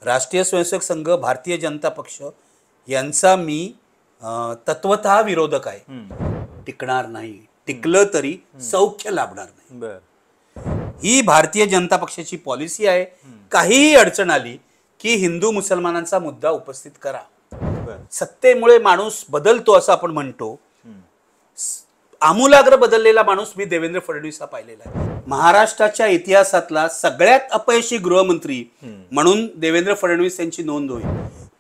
राष्ट्रीय स्वयंसेवक संघ, भारतीय जनता पक्ष यांचा मी तत्वतः विरोधक आहे. टिकणार नाही, टिकलं तरी सौख्य लाभणार नाही. ही भारतीय जनता पक्षाची पॉलिसी आहे. काहीही अडचण आली की हिंदू मुसलमानांचा मुद्दा उपस्थित करा. सत्तेमुळे माणूस बदलतो असं आपण म्हणतो. आमूलाग्र बदललेला माणूस मी देवेंद्र फडणवीस हा पाहिलेला आहे. महाराष्ट्राच्या इतिहासातला सगळ्यात अपयशी गृहमंत्री म्हणून देवेंद्र फडणवीस यांची नोंद होईल.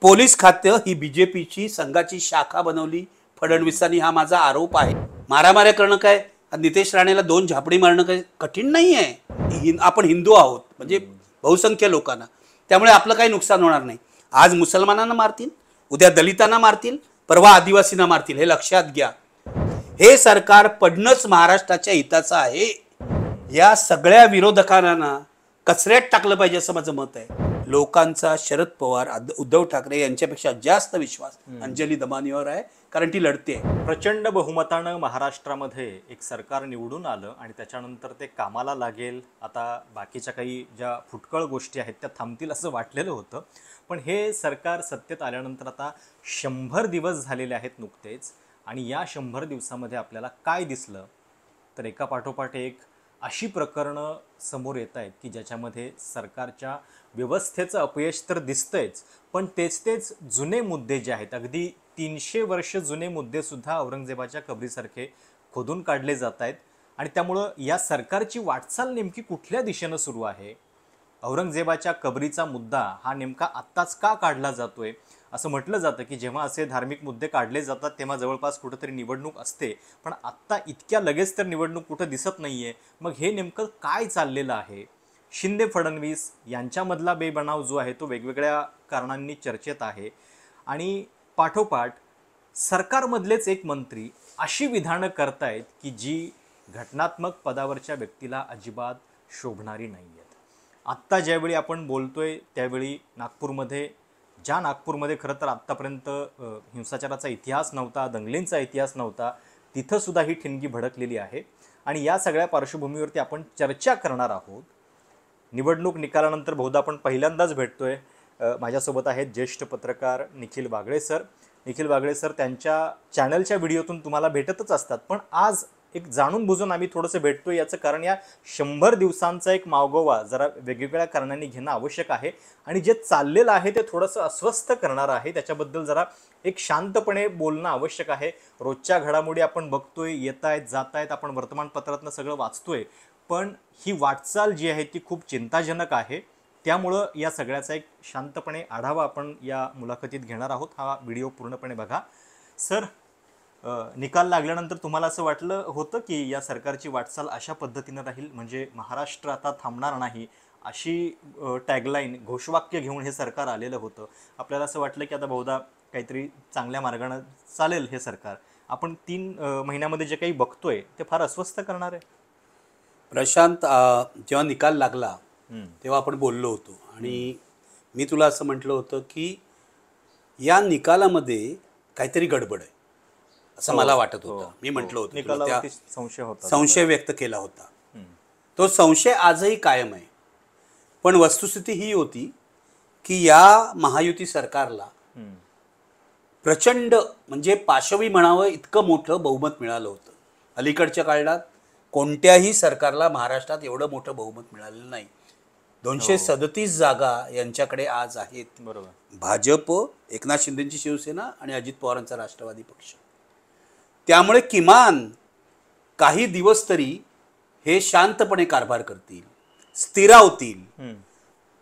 पोलीस खातं ही बीजेपीची संघाची शाखा बनवली फडणवीसांनी, हा माझा आरोप आहे. मारामाऱ्या करणं काय, नितेश राणेला 2 झापडी मारणं काय कठीण नाही आहे. आपण हिंदू आहोत म्हणजे बहुसंख्य लोकांना, त्यामुळे आपलं काही नुकसान होणार नाही. आज मुसलमानांना मारतील, उद्या दलितांना मारतील, परवा आदिवासींना मारतील, हे लक्षात घ्या. हे सरकार पडणंच महाराष्ट्राच्या हिताचं आहे. या सगळ्या विरोधकांना कचऱ्यात टाकलं पाहिजे असं माझं मत आहे. लोकांचा शरद पवार, उद्धव ठाकरे यांच्यापेक्षा जास्त विश्वास अंजली दमानीवर आहे, कारण ती लढते. प्रचंड बहुमतानं महाराष्ट्रामध्ये एक सरकार निवडून आलं आणि त्याच्यानंतर ते कामाला लागेल. आता बाकीच्या काही ज्या फुटकळ गोष्टी आहेत त्या थांबतील असं वाटलेलं होतं, पण हे सरकार सत्तेत आल्यानंतर आता 100 दिवस झालेले आहेत नुकतेच. आणि या 100 दिवसामध्ये आपल्याला काय दिसलं तर एका पाठोपाठ एक अशी प्रकरणं समोर येत आहेत की ज्याच्यामध्ये सरकारच्या व्यवस्थेचं अपयश तर दिसतंयच, पण तेच जुने मुद्दे जे आहेत, अगदी 300 वर्ष जुने मुद्देसुद्धा औरंगजेबाच्या कबरीसारखे खोदून काढले जात आहेत. आणि त्यामुळं या सरकारची वाटचाल नेमकी कुठल्या दिशेनं सुरू आहे, औरंगजेबाच्या कबरीचा मुद्दा हा नेमका आत्ताच का काढला जातोय. असं म्हटलं जातं की जेव्हा असे धार्मिक मुद्दे काढले जातात तेव्हा जवळपास कुठंतरी निवडणूक असते, पण आत्ता इतक्या लगेच तर निवडणूक कुठं दिसत नाहीये. मग हे नेमकं काय चाललेलं आहे. शिंदे फडणवीस यांच्यामधला बेबनाव जो आहे तो वेगवेगळ्या कारणांनी चर्चेत आहे. आणि पाठोपाठ सरकारमधलेच एक मंत्री अशी विधानं करतायत की जी घटनात्मक पदावरच्या व्यक्तीला अजिबात शोभणारी नाही आहेत. आत्ता ज्यावेळी आपण बोलतोय त्यावेळी नागपूरमध्ये खरं तर आत्तापर्यंत हिंसाचाराचा इतिहास नव्हता, दंगलींचा इतिहास नव्हता, तिथंसुद्धा ही ठिणगी भडकलेली आहे. आणि या सगळ्या पार्श्वभूमीवरती आपण चर्चा करणार आहोत. निवडणूक निकालानंतर बहुधा आपण पहिल्यांदाच भेटतोय. माझ्यासोबत आहेत ज्येष्ठ पत्रकार निखिल बागळे सर. निखिल बागळे सर त्यांच्या चॅनलच्या व्हिडिओतून तुम्हाला भेटतच असतात, पण आज एक जाणून बुजून आम्ही थोडंसं भेटतोय. याचं कारण या 100 दिवसांचा एक मागोवा जरा वेगवेगळ्या कारणांनी घेणं आवश्यक आहे. आणि जे चाललेलं आहे ते थोडंसं अस्वस्थ करणार आहे, त्याच्याबद्दल जरा एक शांतपणे बोलणं आवश्यक आहे. रोजच्या घडामोडी आपण बघतोय, येत आहेत जात आहेत, आपण वर्तमानपत्रातनं सगळं वाचतोय, पण ही वाटचाल जी आहे ती खूप चिंताजनक आहे. त्यामुळं या सगळ्याचा एक शांतपणे आढावा आपण या मुलाखतीत घेणार आहोत. हा व्हिडिओ पूर्णपणे बघा. सर, निकाल लागल्यानंतर तुम्हाला असं वाटलं होतं की या सरकारची वाटचाल अशा पद्धतीनं राहील, म्हणजे महाराष्ट्र आता थांबणार नाही अशी टॅगलाईन, घोषवाक्य घेऊन हे सरकार आलेलं होतं. आपल्याला असं वाटलं की आता बहुधा काहीतरी चांगल्या मार्गानं चालेल हे सरकार. आपण 3 महिन्यामध्ये जे काही बघतोय ते फार अस्वस्थ करणार आहे. प्रशांत, जेव्हा निकाल लागला तेव्हा आपण बोललो होतो आणि मी तुला असं म्हटलं होतं की या निकालामध्ये काहीतरी गडबड आहे असं मला वाटत होतं. मी म्हटलं होतं, संशय व्यक्त केला होता. तो संशय आजही कायम आहे. पण वस्तुस्थिती ही होती की या महायुती सरकारला प्रचंड, म्हणजे पाशवी म्हणावं इतकं मोठं बहुमत मिळालं होतं. अलीकडच्या काळात कोणत्याही सरकारला महाराष्ट्रात एवढं मोठं बहुमत मिळालेलं नाही. 237 जागा यांच्याकडे आज आहेत. बरोबर. भाजप, एकनाथ शिंदेची शिवसेना आणि अजित पवारांचा राष्ट्रवादी पक्ष. त्यामुळे किमान काही दिवस तरी हे शांतपणे कारभार करतील, स्थिरावतील,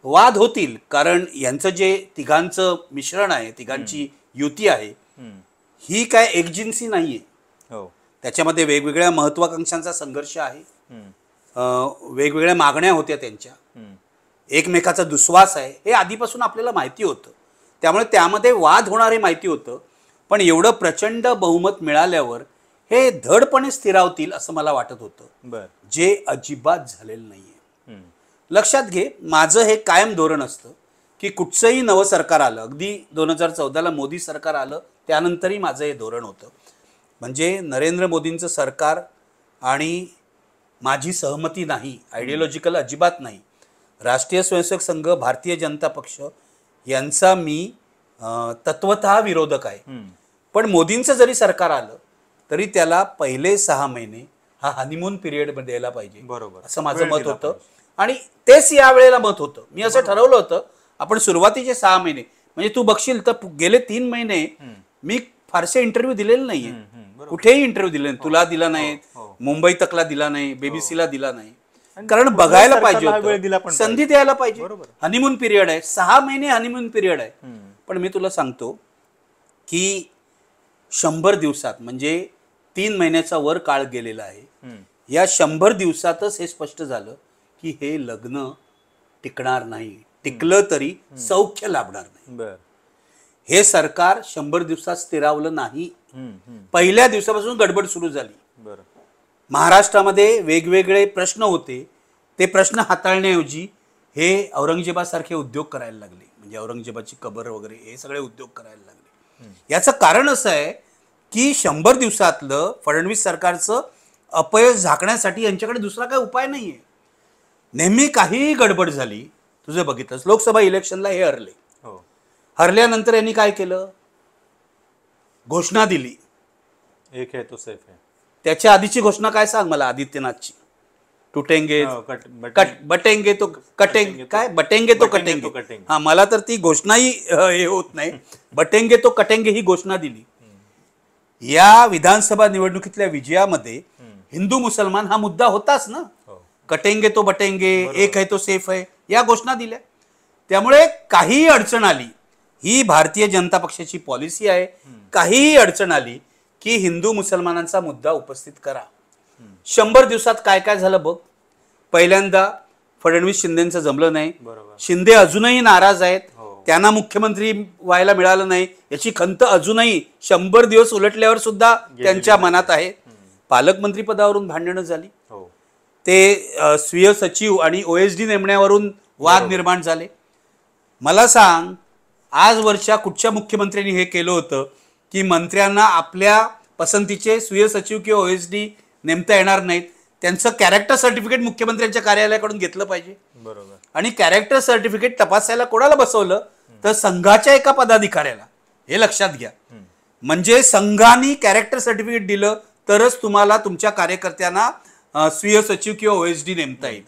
वाद होतील. कारण यांचं जे तिघांचं मिश्रण आहे, तिघांची युती आहे, ही काय एकजिन्सी नाहीये. त्याच्यामध्ये वेगवेगळ्या महत्वाकांक्षांचा संघर्ष आहे, वेगवेगळ्या मागण्या होत्या त्यांच्या, एकमेकाचा दुस्वास आहे, हे आधीपासून आपल्याला माहिती होतं. त्यामुळे त्यामध्ये वाद होणारे माहिती होतं. पण एवढं प्रचंड बहुमत मिळाल्यावर हे धडपणे स्थिरावतील असं मला वाटत होतं, जे अजिबात झालेलं नाहीये. लक्षात घे, माझं हे कायम धोरण असतं की कुठचंही नवं सरकार आलं, अगदी 2014ला मोदी सरकार आलं त्यानंतरही माझं हे धोरण होतं. म्हणजे नरेंद्र मोदींचं सरकार आणि माझी सहमती नाही, आयडियोलॉजिकल अजिबात नाही. राष्ट्रीय स्वयंसेवक संघ, भारतीय जनता पक्ष यांचा मी तत्वतः विरोधक आहे. पण मोदींचं जरी सरकार आलं तरी त्याला पहिले 6 महिने हा हनीमून पिरियड द्यायला पाहिजे, बरोबर, असं माझं मत होतं. आणि तेच यावेळेला मत होतं. मी असं ठरवलं होतं, आपण सुरुवातीचे 6 महिने म्हणजे तू बघशील तर गेले 3 महिने मी फारसे इंटरव्ह्यू दिलेले नाहीये, कुठेही इंटरव्ह्यू दिले नाही. तुला दिला नाही, मुंबई तकला दिला नाही, बीबीसीला दिला नाही, कारण बघायला पाहिजे होतं, संधी द्यायला पाहिजे. हनीमून पिरियड आहे, 6 महिने हनीमून पिरियड आहे. पण मी तुला सांगतो की 100 दिवसात म्हणजे 3 महिन्याचा वर काळ गेलेला आहे. या 100 दिवसातच हे स्पष्ट झालं की हे लग्न टिकणार नाही, टिकलं तरी सौख्य लाभणार नाही. हे सरकार 100 दिवसात स्थिरावलं नाही. पहिल्या दिवसापासून गडबड सुरू झाली. महाराष्ट्रामध्ये वेगवेगळे प्रश्न होते, ते प्रश्न हाताळण्याऐवजी हे औरंगजेबासारखे उद्योग करायला लागले, म्हणजे औरंगजेबाची कबर वगैरे हे सगळे उद्योग करायला लागले. याचं कारण असं आहे की 100 दिवसातलं फडणवीस सरकारचं अपयश झाकण्यासाठी यांच्याकडे दुसरा काही उपाय नाहीये. नेहमी काहीही गडबड झाली, तुझं बघितलंस लोकसभा इलेक्शनला हे हरले, हरल्यानंतर यांनी काय केलं, घोषणा दिली, एक है तो सेफ है. त्याच्या आधीची घोषणा काय सांग मला, आदित्यनाथची, टुटेंगे बटेंगे तो कटेंगे, काय बटेंगे तो कटेंगे. हा, मला तर ती घोषणाही हे होत नाही. बटेंगे तो कटेंगे ही घोषणा दिली. या विधानसभा निवडणुकीतल्या विजयामध्ये हिंदू मुसलमान हा मुद्दा होताच ना. कटेंगे तो बटेंगे, एक है तो सेफ है, या घोषणा दिल्या. त्यामुळे काहीही अडचण आली, ही भारतीय जनता पक्षाची पॉलिसी आहे, काहीही अडचण आली की हिंदू मुसलमानांचा मुद्दा उपस्थित करा. 100 दिवसात काय काय झालं बघ. पहिल्यांदा फडणवीस शिंदेचं जमलं नाही, शिंदे अजूनही नाराज आहेत, त्यांना मुख्यमंत्री व्हायला मिळालं नाही याची खंत अजूनही 100 दिवस उलटल्यावर सुद्धा त्यांच्या मनात आहे. पालकमंत्री पदावरून भांडणं झाली, ते स्वीय सचिव आणि OSD नेमण्यावरून वाद निर्माण झाले. मला सांग, आजवरच्या कुठच्या मुख्यमंत्र्यांनी हे केलं होतं की मंत्र्यांना आपल्या पसंतीचे स्वीय सचिव किंवा OSD नेमता येणार नाहीत, त्यांचं कॅरेक्टर सर्टिफिकेट मुख्यमंत्र्यांच्या कार्यालयाकडून घेतलं पाहिजे. बरोबर. आणि कॅरेक्टर सर्टिफिकेट तपासायला कोणाला बसवलं तर संघाच्या एका पदाधिकाऱ्याला. हे लक्षात घ्या, म्हणजे संघाने कॅरेक्टर सर्टिफिकेट दिलं तरच तुम्हाला तुमच्या कार्यकर्त्यांना स्वीय सचिव किंवा OSD नेमता येईल.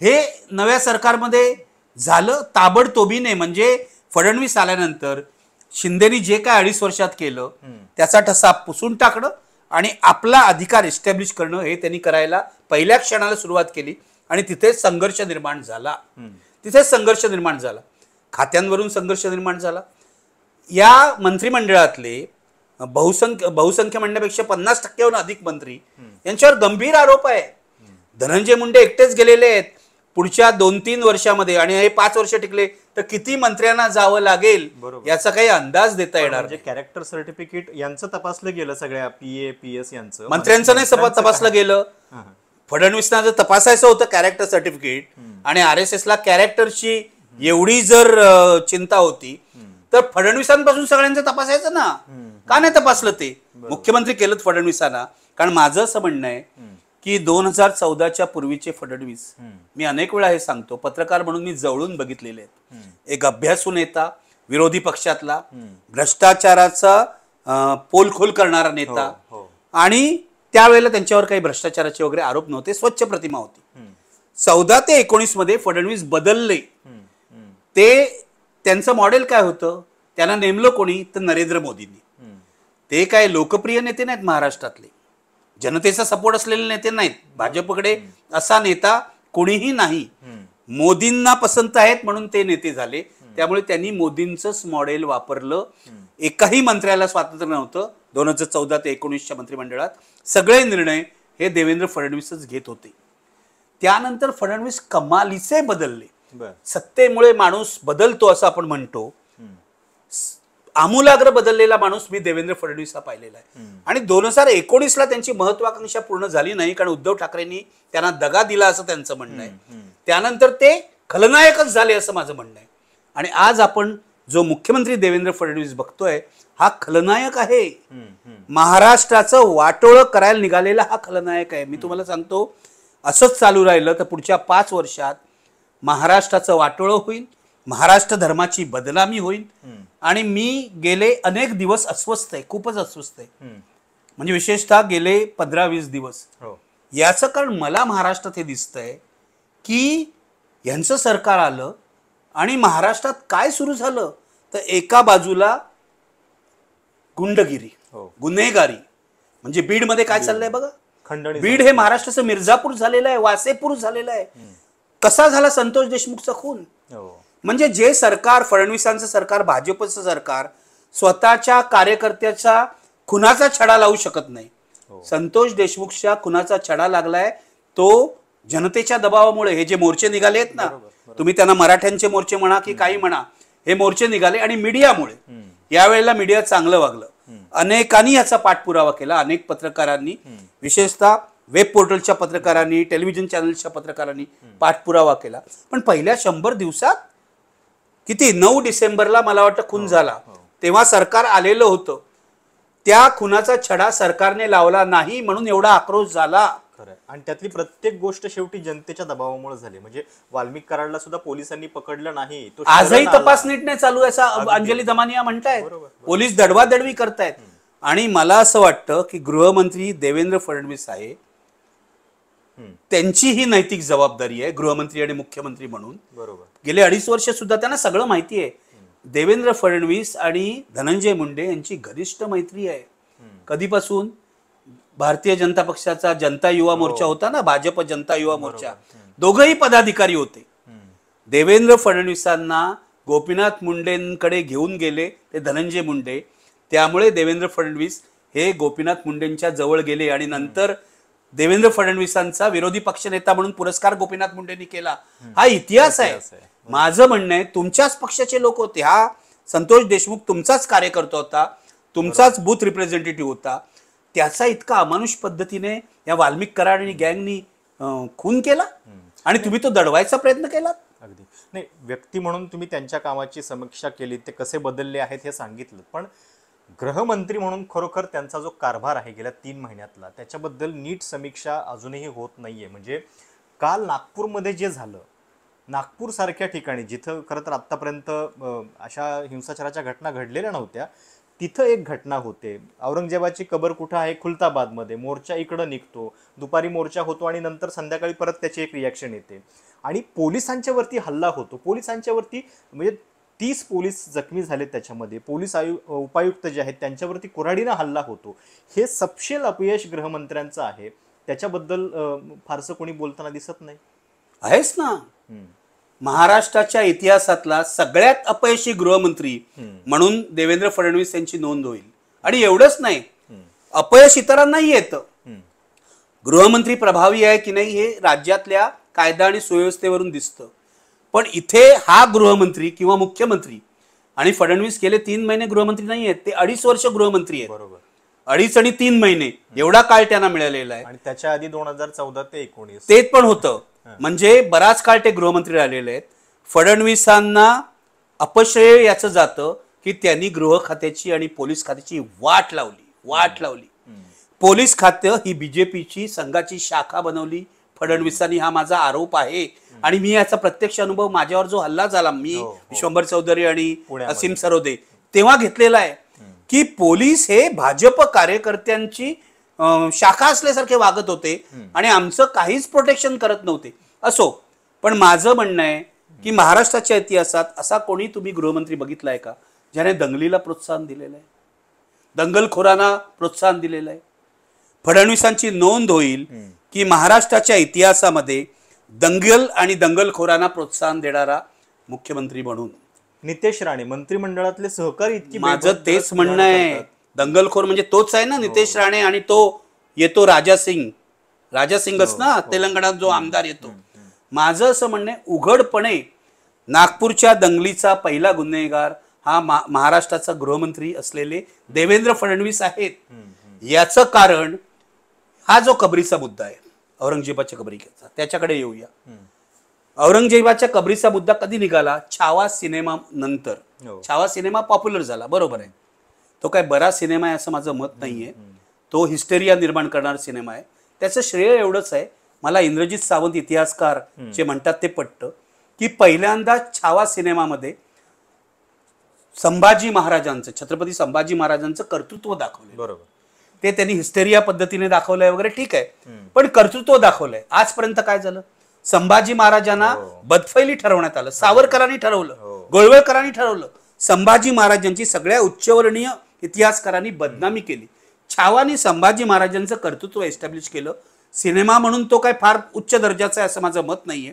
हे नव्या सरकारमध्ये झालं ताबडतोबीने. म्हणजे फडणवीस आल्यानंतर शिंदेनी जे काय 2.5 वर्षात केलं त्याचा ठसा पुसून टाकणं आणि आपला अधिकार इस्टॅब्लिश करणं हे त्यांनी करायला पहिल्या क्षणाला सुरुवात केली. आणि तिथेच संघर्ष निर्माण झाला, खात्यांवरून संघर्ष निर्माण झाला. या मंत्रिमंडळातले बहुसंख्य म्हणण्यापेक्षा 50%हून अधिक मंत्री यांच्यावर गंभीर आरोप आहे. धनंजय मुंडे एकटेच गेलेले आहेत पुढच्या 2-3 वर्षामध्ये, आणि हे 5 वर्ष टिकले तर किती मंत्र्यांना जावं लागेल याचा काही अंदाज देता येणार नाही. कॅरेक्टर सर्टिफिकेट यांचं तपासलं गेलं, सगळ्या PA PS यांचं, मंत्र्यांचं नाही तपासलं गेलं. फडणवीसना जर तपासायचं होतं कॅरेक्टर सर्टिफिकेट आणि RSS ला कॅरेक्टरची एवढी जर चिंता होती तर फडणवीसांपासून सगळ्यांचं तपासायचं ना, का नाही तपासलं ते? मुख्यमंत्री केलं फडणवीसांना. कारण माझं असं म्हणणं आहे की 2014च्या पूर्वीचे फडणवीस, मी अनेक वेळा हे सांगतो, पत्रकार म्हणून मी जवळून बघितलेले आहेत. एक अभ्यासू नेता, विरोधी पक्षातला, भ्रष्टाचाराचा पोलखोल करणारा नेता, आणि त्यावेळेला त्यांच्यावर काही भ्रष्टाचाराचे वगैरे आरोप नव्हते, स्वच्छ प्रतिमा होती. 14 ते 19 मध्ये फडणवीस बदलले. ते त्यांचं मॉडेल काय होतं, त्यांना नेमलं कोणी तर नरेंद्र मोदींनी. ते काय लोकप्रिय नेते नाहीत महाराष्ट्रातले, जनतेचा सपोर्ट असलेले नेते नाहीत. भाजपकडे असा नेता कोणीही नाही. मोदींना पसंत आहेत म्हणून ते नेते झाले. त्यामुळे त्यांनी मोदींचंच मॉडेल वापरलं. एकाही मंत्र्याला स्वातंत्र्य नव्हतं 2014 ते 19च्या मंत्रिमंडळात. सगळे निर्णय हे देवेंद्र फडणवीसच घेत होते. त्यानंतर फडणवीस कमालीचे बदलले. सत्तेमुळे माणूस बदलतो असं आपण म्हणतो, आमूलाग्र बदललेला माणूस मी देवेंद्र फडणवीस हा पाहिलेला आहे. आणि 2019ला त्यांची महत्वाकांक्षा पूर्ण झाली नाही, कारण उद्धव ठाकरेंनी त्यांना दगा दिला असं त्यांचं म्हणणं आहे. त्यानंतर ते खलनायकच झाले असं माझं म्हणणं आहे. आणि आज आपण जो मुख्यमंत्री देवेंद्र फडणवीस बघतोय हा खलनायक आहे. महाराष्ट्राचं वाटोळं करायला निघालेला हा खलनायक आहे. मी तुम्हाला सांगतो, असंच चालू राहिलं तर पुढच्या 5 वर्षात महाराष्ट्राचं वाटोळं होईल, महाराष्ट्र धर्माची बदनामी होईल आणि मी गेले अनेक दिवस अस्वस्थ आहे, खूपच अस्वस्थ आहे. म्हणजे विशेषतः गेले 15-20 दिवस. याचं कारण मला महाराष्ट्रात हे दिसतंय की यांचं सरकार आलं आणि महाराष्ट्रात काय सुरू झालं तर एका बाजूला गुंडगिरी, गुन्हेगारी. म्हणजे बीडमध्ये काय चाललंय बघा. बीड हे महाराष्ट्राचं मिर्झापूर झालेलं आहे, वासेपूर झालेलं आहे. कसा झाला संतोष देशमुखचा खून. म्हणजे जे सरकार, फडणवीसांचं सरकार, भाजपचं सरकार स्वतःच्या कार्यकर्त्याचा खुनाचा छडा लावू शकत नाही, संतोष देशमुखच्या खुनाचा छडा लागलाय तो जनतेच्या दबावामुळे. हे जे मोर्चे निघाले आहेत ना, तुम्ही त्यांना मराठ्यांचे मोर्चे म्हणा की काही म्हणा, हे मोर्चे निघाले आणि मीडियामुळे. यावेळेला मीडिया चांगलं वागलं, अनेकांनी याचा पाठपुरावा केला. अनेक पत्रकारांनी, विशेषतः वेब पोर्टलच्या पत्रकारांनी, टेलिव्हिजन चॅनलच्या पत्रकारांनी पाठपुरावा केला. पण पहिल्या 100 दिवसात किती, 9 डिसेंबरला मला वाटतं खून झाला, तेव्हा सरकार आलेलं होतं. त्या खुनाचा छडा सरकारने लावला नाही म्हणून एवढा आक्रोश झाला. आणि त्यातली प्रत्येक गोष्ट शेवटी जनतेच्या दबावामुळे झाली. म्हणजे वाल्मिक कराडला सुद्धा पोलिसांनी पकडलं नाही, आजही तपास नीट नाही चालू आहे असं अंजली दमानिया म्हणतायत. पोलीस दडवादडवी करतायत. आणि मला असं वाटतं की गृहमंत्री देवेंद्र फडणवीस आहे, त्यांची ही नैतिक जबाबदारी आहे गृहमंत्री आणि मुख्यमंत्री म्हणून. बरोबर. गेले 2.5 वर्ष सुद्धा त्यांना सगळं माहिती आहे. देवेंद्र फडणवीस आणि धनंजय मुंडे यांची घनिष्ठ मैत्री आहे. कधीपासून? भारतीय जनता पक्षाचा जनता युवा मोर्चा होता ना, भाजप जनता युवा मोर्चा, दोघंही पदाधिकारी होते. देवेंद्र फडणवीसांना गोपीनाथ मुंडेंकडे घेऊन गेले ते धनंजय मुंडे, त्यामुळे देवेंद्र फडणवीस हे गोपीनाथ मुंडेंच्या जवळ गेले आणि नंतर देवेंद्र फडणवीसांचा विरोधी पक्षनेता म्हणून पुरस्कार गोपीनाथ मुंडेंनी केला. हा इतिहास आहे. माझं म्हणणं आहे, तुमच्याच पक्षाचे लोक होते. हा संतोष देशमुख तुमचाच कार्यकर्ता होता, तुमचाच बूथ रिप्रेझेंटेटिव्ह होता. त्याचा इतका अमानुष पद्धतीने या वाल्मिक कराड आणि गँगनी खून केला आणि तुम्ही तो दडवायचा प्रयत्न केला. अगदी नाही, व्यक्ती म्हणून तुम्ही त्यांच्या कामाची समीक्षा केली, ते कसे बदलले आहेत हे सांगितलं, पण गृहमंत्री म्हणून खरोखर त्यांचा जो कारभार आहे गेल्या 3 महिन्यातला, त्याच्याबद्दल नीट समीक्षा अजूनही होत नाहीये. म्हणजे काल नागपूरमध्ये जे झालं, नागपूर सारख्या ठिकाणी जिथं खरं तर आत्तापर्यंत अशा हिंसाचाराच्या घटना घडलेल्या नव्हत्या, तिथं एक घटना होते. औरंगजेबाची कबर कुठं आहे? खुलताबादमध्ये. मोर्चा इकडं निघतो, दुपारी मोर्चा होतो आणि नंतर संध्याकाळी परत त्याची एक रिॲक्शन येते आणि पोलिसांच्या वरती हल्ला होतो. पोलिसांच्या वरती म्हणजे 30 पोलीस जखमी झाले, त्याच्यामध्ये पोलीस उपायुक्त जे आहेत त्यांच्यावरती कुऱ्हाडीनं हल्ला होतो. हे सपशेल अपयश गृहमंत्र्यांचं आहे. त्याच्याबद्दल फारसं कोणी बोलताना दिसत नाही. आहेच ना, महाराष्ट्राच्या इतिहासातला सगळ्यात अपयशी गृहमंत्री म्हणून देवेंद्र फडणवीस यांची नोंद होईल. आणि एवढंच नाही, अपयश इतरांनाही येतं. गृहमंत्री प्रभावी आहे की नाही हे राज्यातल्या कायदा आणि सुव्यवस्थेवरून दिसतं. पण इथे हा गृहमंत्री किंवा मुख्यमंत्री, आणि फडणवीस गेले 3 महिने गृहमंत्री नाही आहेत, ते 2.5 वर्ष गृहमंत्री आहेत. बरोबर. 2.5 आणि 3 महिने एवढा काळ त्यांना मिळालेला आहे. आणि त्याच्या आधी 2014 ते 2019 ते पण होतं. म्हणजे बराच काळ ते गृहमंत्री राहिलेले आहेत. फडणवीसांना अपश्रेय याचं जातं की त्यांनी गृह खात्याची आणि पोलीस खात्याची वाट लावली. पोलीस खातं ही बीजेपीची संघाची शाखा बनवली फडणवीसांनी, हा माझा आरोप आहे. आणि मी याचा प्रत्यक्ष अनुभव, माझ्यावर जो हल्ला झाला, मी विश्वंभर चौधरी आणि असीम सरोदे तेव्हा घेतलेला आहे की पोलीस हे भाजप कार्यकर्त्यांची शाखा असल्यासारखे वागत होते आणि आमचं काहीच प्रोटेक्शन करत नव्हते. असो, पण माझं म्हणणं आहे की महाराष्ट्राच्या इतिहासात असा कोणी तुम्ही गृहमंत्री बघितलाय का ज्याने दंगलीला प्रोत्साहन दिलेलं आहे, दंगलखोरांना प्रोत्साहन दिलेलं आहे? फडणवीसांची नोंद होईल की महाराष्ट्राच्या इतिहासामध्ये दंगल आणि दंगलखोरांना प्रोत्साहन देणारा मुख्यमंत्री म्हणून. नितेश राणे मंत्रिमंडळातले सहकारी इतकी, माझं तेच म्हणणं आहे. दंगलखोर म्हणजे तोच आहे ना, नितेश राणे. आणि तो येतो राजा सिंगच ना, तेलंगणात जो आमदार येतो. माझं असं म्हणणं आहे, उघडपणे नागपूरच्या दंगलीचा पहिला गुन्हेगार हा महाराष्ट्राचा गृहमंत्री असलेले देवेंद्र फडणवीस आहेत. याचं कारण हा जो कबरीचा मुद्दा आहे, औरंगजेबाच्या कबरीचा, त्याच्याकडे येऊया. औरंगजेबाच्या कबरीचा मुद्दा कधी निघाला? छावा सिनेमा नंतर. छावा सिनेमा पॉप्युलर झाला, बरोबर आहे. तो काय बरा सिनेमा आहे असं माझं मत नाहीये. तो हिस्टेरिया निर्माण करणारा सिनेमा आहे. त्याचं श्रेय एवढंच आहे, मला इंद्रजित सावंत इतिहासकार जे म्हणतात ते पटतं की पहिल्यांदा छावा सिनेमामध्ये संभाजी महाराजांचं, छत्रपती संभाजी महाराजांचं कर्तृत्व दाखवलं. बरोबर. ते त्यांनी हिस्टेरिया पद्धतीने दाखवलंय वगैरे, ठीक आहे, पण कर्तृत्व दाखवलंय. आजपर्यंत काय झालं? संभाजी महाराजांना बदफैली ठरवण्यात आलं, सावरकरांनी ठरवलं, गोळवळकरांनी ठरवलं. संभाजी महाराजांची सगळ्या उच्चवर्णीय इतिहासकारांनी बदनामी केली. छावानी संभाजी महाराजांचं कर्तृत्व एस्टॅब्लिश केलं. सिनेमा म्हणून तो काय फार उच्च दर्जाचा आहे असं माझं मत नाहीये,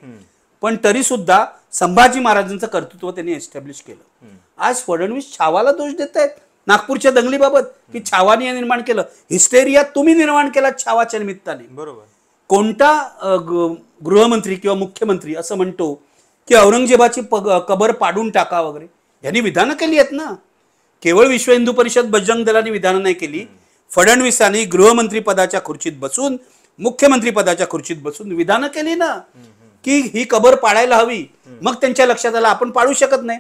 पण तरी सुद्धा संभाजी महाराजांचं कर्तृत्व त्यांनी एस्टॅब्लिश केलं. आज फडणवीस छावाला दोष देत आहेत नागपूरच्या दंगलीबाबत, की छावानी निर्माण केलं. हिस्टेरिया तुम्ही निर्माण केला छावाच्या निमित्ताने. बरोबर. कोणता गृहमंत्री किंवा मुख्यमंत्री असं म्हणतो की औरंगजेबाची कबर पाडून टाका वगैरे? यांनी विधानं केली आहेत ना. केवळ विश्व हिंदू परिषद बजरंग दलाने विधानं नाही केली. फडणवीसांनी गृहमंत्री पदाच्या खुर्चीत बसून, मुख्यमंत्री पदाच्या खुर्चीत बसून विधानं केली ना की ही कबर पाडायला हवी. मग त्यांच्या लक्षात आलं आपण पाडू शकत नाही,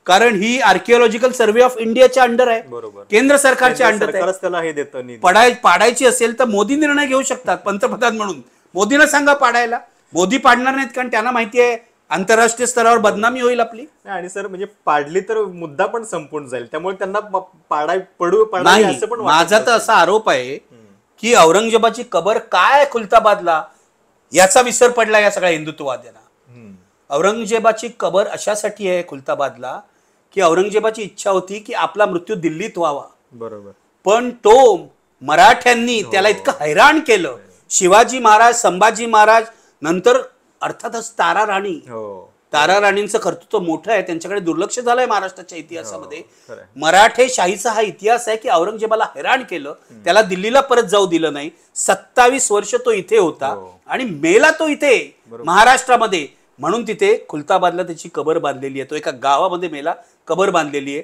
कारण ही आर्किओलॉजिकल सर्व्हे ऑफ इंडियाच्या अंडर आहे, केंद्र सरकारच्या अंडर आहे. पाडायची असेल तर मोदी निर्णय घेऊ शकतात पंतप्रधान म्हणून. मोदीला सांगा पाडायला. मोदी पाडणार नाहीत, कारण त्यांना माहिती आहे आंतरराष्ट्रीय स्तरावर बदनामी होईल आपली. आणि सर म्हणजे पाडली तर मुद्दा पण संपून जाईल, त्यामुळे त्यांना नाही. माझा तर असा आरोप आहे की औरंगजेबाची कबर काय खुलताबादला याचा विसर पडला या सगळ्या हिंदुत्ववाद्यांना. औरंगजेबाची कबर अशासाठी आहे खुलताबादला की औरंगजेबाची इच्छा होती की आपला मृत्यू दिल्लीत व्हावा. बरोबर. पण तो मराठ्यांनी त्याला इतकं हैराण केलं. शिवाजी महाराज, संभाजी महाराज, नंतर अर्थातच तारा राणी. तारा राणींचं कर्तृत्व मोठं आहे, त्यांच्याकडे दुर्लक्ष झालंय महाराष्ट्राच्या इतिहासामध्ये. मराठे शाहीचा हा इतिहास आहे की औरंगजेबाला हैराण केलं, त्याला दिल्लीला परत जाऊ दिलं नाही. 27 वर्ष तो इथे होता आणि मेला तो इथे महाराष्ट्रामध्ये. म्हणून तिथे खुलताबादला त्याची कबर बांधलेली आहे. तो एका गावामध्ये मेला, कबर बांधलेली आहे.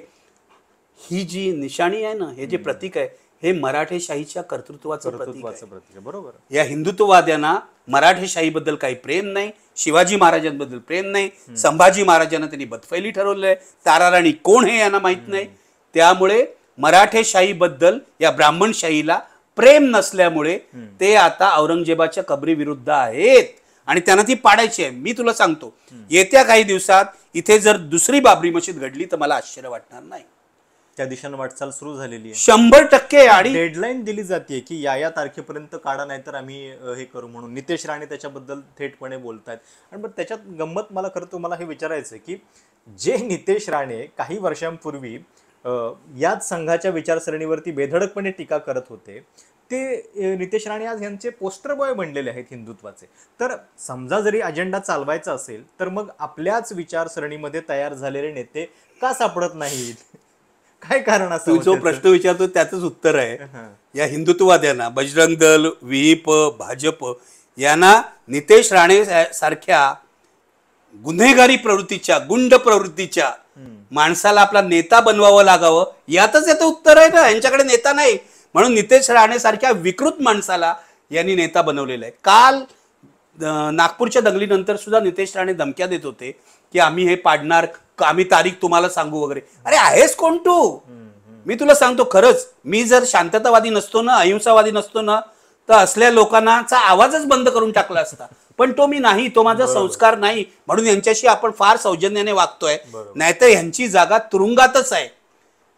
ही जी निशाणी आहे ना, हे जे प्रतीक आहे, हे मराठेशाहीच्या कर्तृत्वाचं प्रतीक आहे. बरोबर. या हिंदुत्ववाद्यांना मराठेशाहीबद्दल काही प्रेम नाही, शिवाजी महाराजांबद्दल प्रेम नाही. संभाजी महाराजांना त्यांनी बदफैली ठरवलंय. तारा राणी कोण हे यांना माहित नाही. त्यामुळे मराठेशाहीबद्दल या ब्राह्मणशाहीला प्रेम नसल्यामुळे ते आता औरंगजेबाच्या कबरी विरुद्ध आहेत आणि त्यांना ती पाडायची आहे. मी तुला सांगतो, येत्या काही दिवसात इथे जर दुसरी बाबरी मशीद घडली तर मला आश्चर्य वाटणार नाही. त्या दिशेने वाटचाल सुरू झालेली आहे 100%. आणि डेडलाईन दिली जाते की या तारखेपर्यंत काढा, नाही तर आम्ही हे करू म्हणून. नितेश राणे त्याच्याबद्दल थेटपणे बोलतायत. आणि पण त्याच्यात गंमत मला खरं तुम्हाला हे विचारायचं आहे की जे नितेश राणे काही वर्षांपूर्वी याच संघाच्या विचारसरणीवरती बेधडकपणे टीका करत होते, ते नितेश राणे आज यांचे पोस्टर बॉय बनलेले आहेत हिंदुत्वाचे. तर समजा जरी अजेंडा चालवायचा असेल तर मग आपल्याच विचारसरणीमध्ये तयार झालेले नेते का सापडत नाहीत? काय कारण असं? तू जो प्रश्न विचारतो त्याचंच उत्तर आहे. या हिंदुत्ववाद्यांना, बजरंग दल, विहिप, भाजप यांना नितेश राणे सारख्या गुन्हेगारी प्रवृत्तीच्या, गुंड प्रवृत्तीच्या माणसाला आपला नेता बनवावं लागावं, यातच याचं उत्तर आहे ना. यांच्याकडे नेता नाही म्हणून नितेश राणे सारख्या विकृत माणसाला यांनी नेता बनवलेला आहे. काल नागपूरच्या दंगलीनंतर सुद्धा नितेश राणे धमक्या देत होते की आम्ही हे पाडणार, आम्ही तारीख तुम्हाला सांगू वगैरे. अरे आहेस कोण तू? मी तुला सांगतो खरंच, मी जर शांततावादी नसतो ना, अहिंसावादी नसतो ना, तर असल्या लोकांचा आवाजच बंद करून टाकला असता. पण तो मी नाही, तो माझा संस्कार नाही, म्हणून यांच्याशी आपण फार सौजन्याने वागतोय. नाहीतर यांची जागा तुरुंगातच आहे.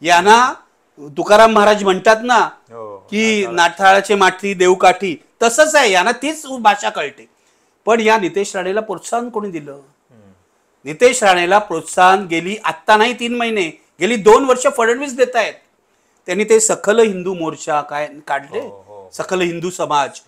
यांना तुकाराम महाराज म्हणतात ना की नाठाळाचे माठी देवकाठी, तसंच आहे. यांना तीच भाषा कळते. पण या नितेश राणेला प्रोत्साहन कोणी दिलं? नितेश राणेला प्रोत्साहन गेली आत्ता नाही 3 महिने, गेली 2 वर्ष फडणवीस देत आहेत. त्यांनी ते सखल हिंदू मोर्चा काय काढले, सखल हिंदू समाज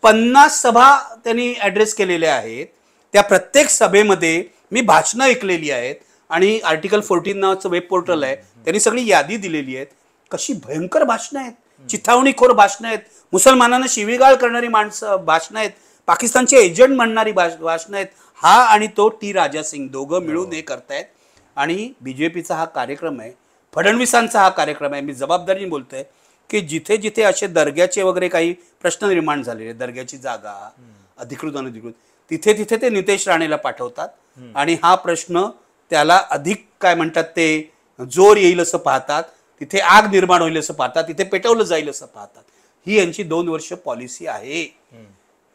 50 सभा त्यांनी ऍड्रेस केलेल्या आहेत. त्या प्रत्येक सभेमध्ये मी भाषणं ऐकलेली आहेत आणि आर्टिकल 14 नावाचं वेब पोर्टल आहे, त्यांनी सगळी यादी दिलेली आहे. कशी भयंकर भाषणं आहेत, चिथावणीखोर भाषणं आहेत, मुसलमानांना शिवीगाळ करणारी माणसं भाषणं आहेत, पाकिस्तानचे एजंट म्हणणारी भाषणं आहेत. हा आणि तो टी राजा सिंग दोघं मिळून हे करतायत. आणि बीजेपीचा हा कार्यक्रम आहे, फडणवीसांचा हा कार्यक्रम आहे. मी जबाबदारीने बोलतोय की जिथे जिथे असे दर्ग्याचे वगैरे काही प्रश्न निर्माण झालेले, दर्ग्याची जागा अधिकृत अनधिकृत, तिथे तिथे ते नितेश राणेला पाठवतात आणि हा प्रश्न त्याला अधिक काय म्हणतात ते जोर येईल असं पाहतात, तिथे आग निर्माण होईल असं पाहतात, तिथे पेटवलं जाईल असं पाहतात. ही यांची 2 वर्ष पॉलिसी आहे.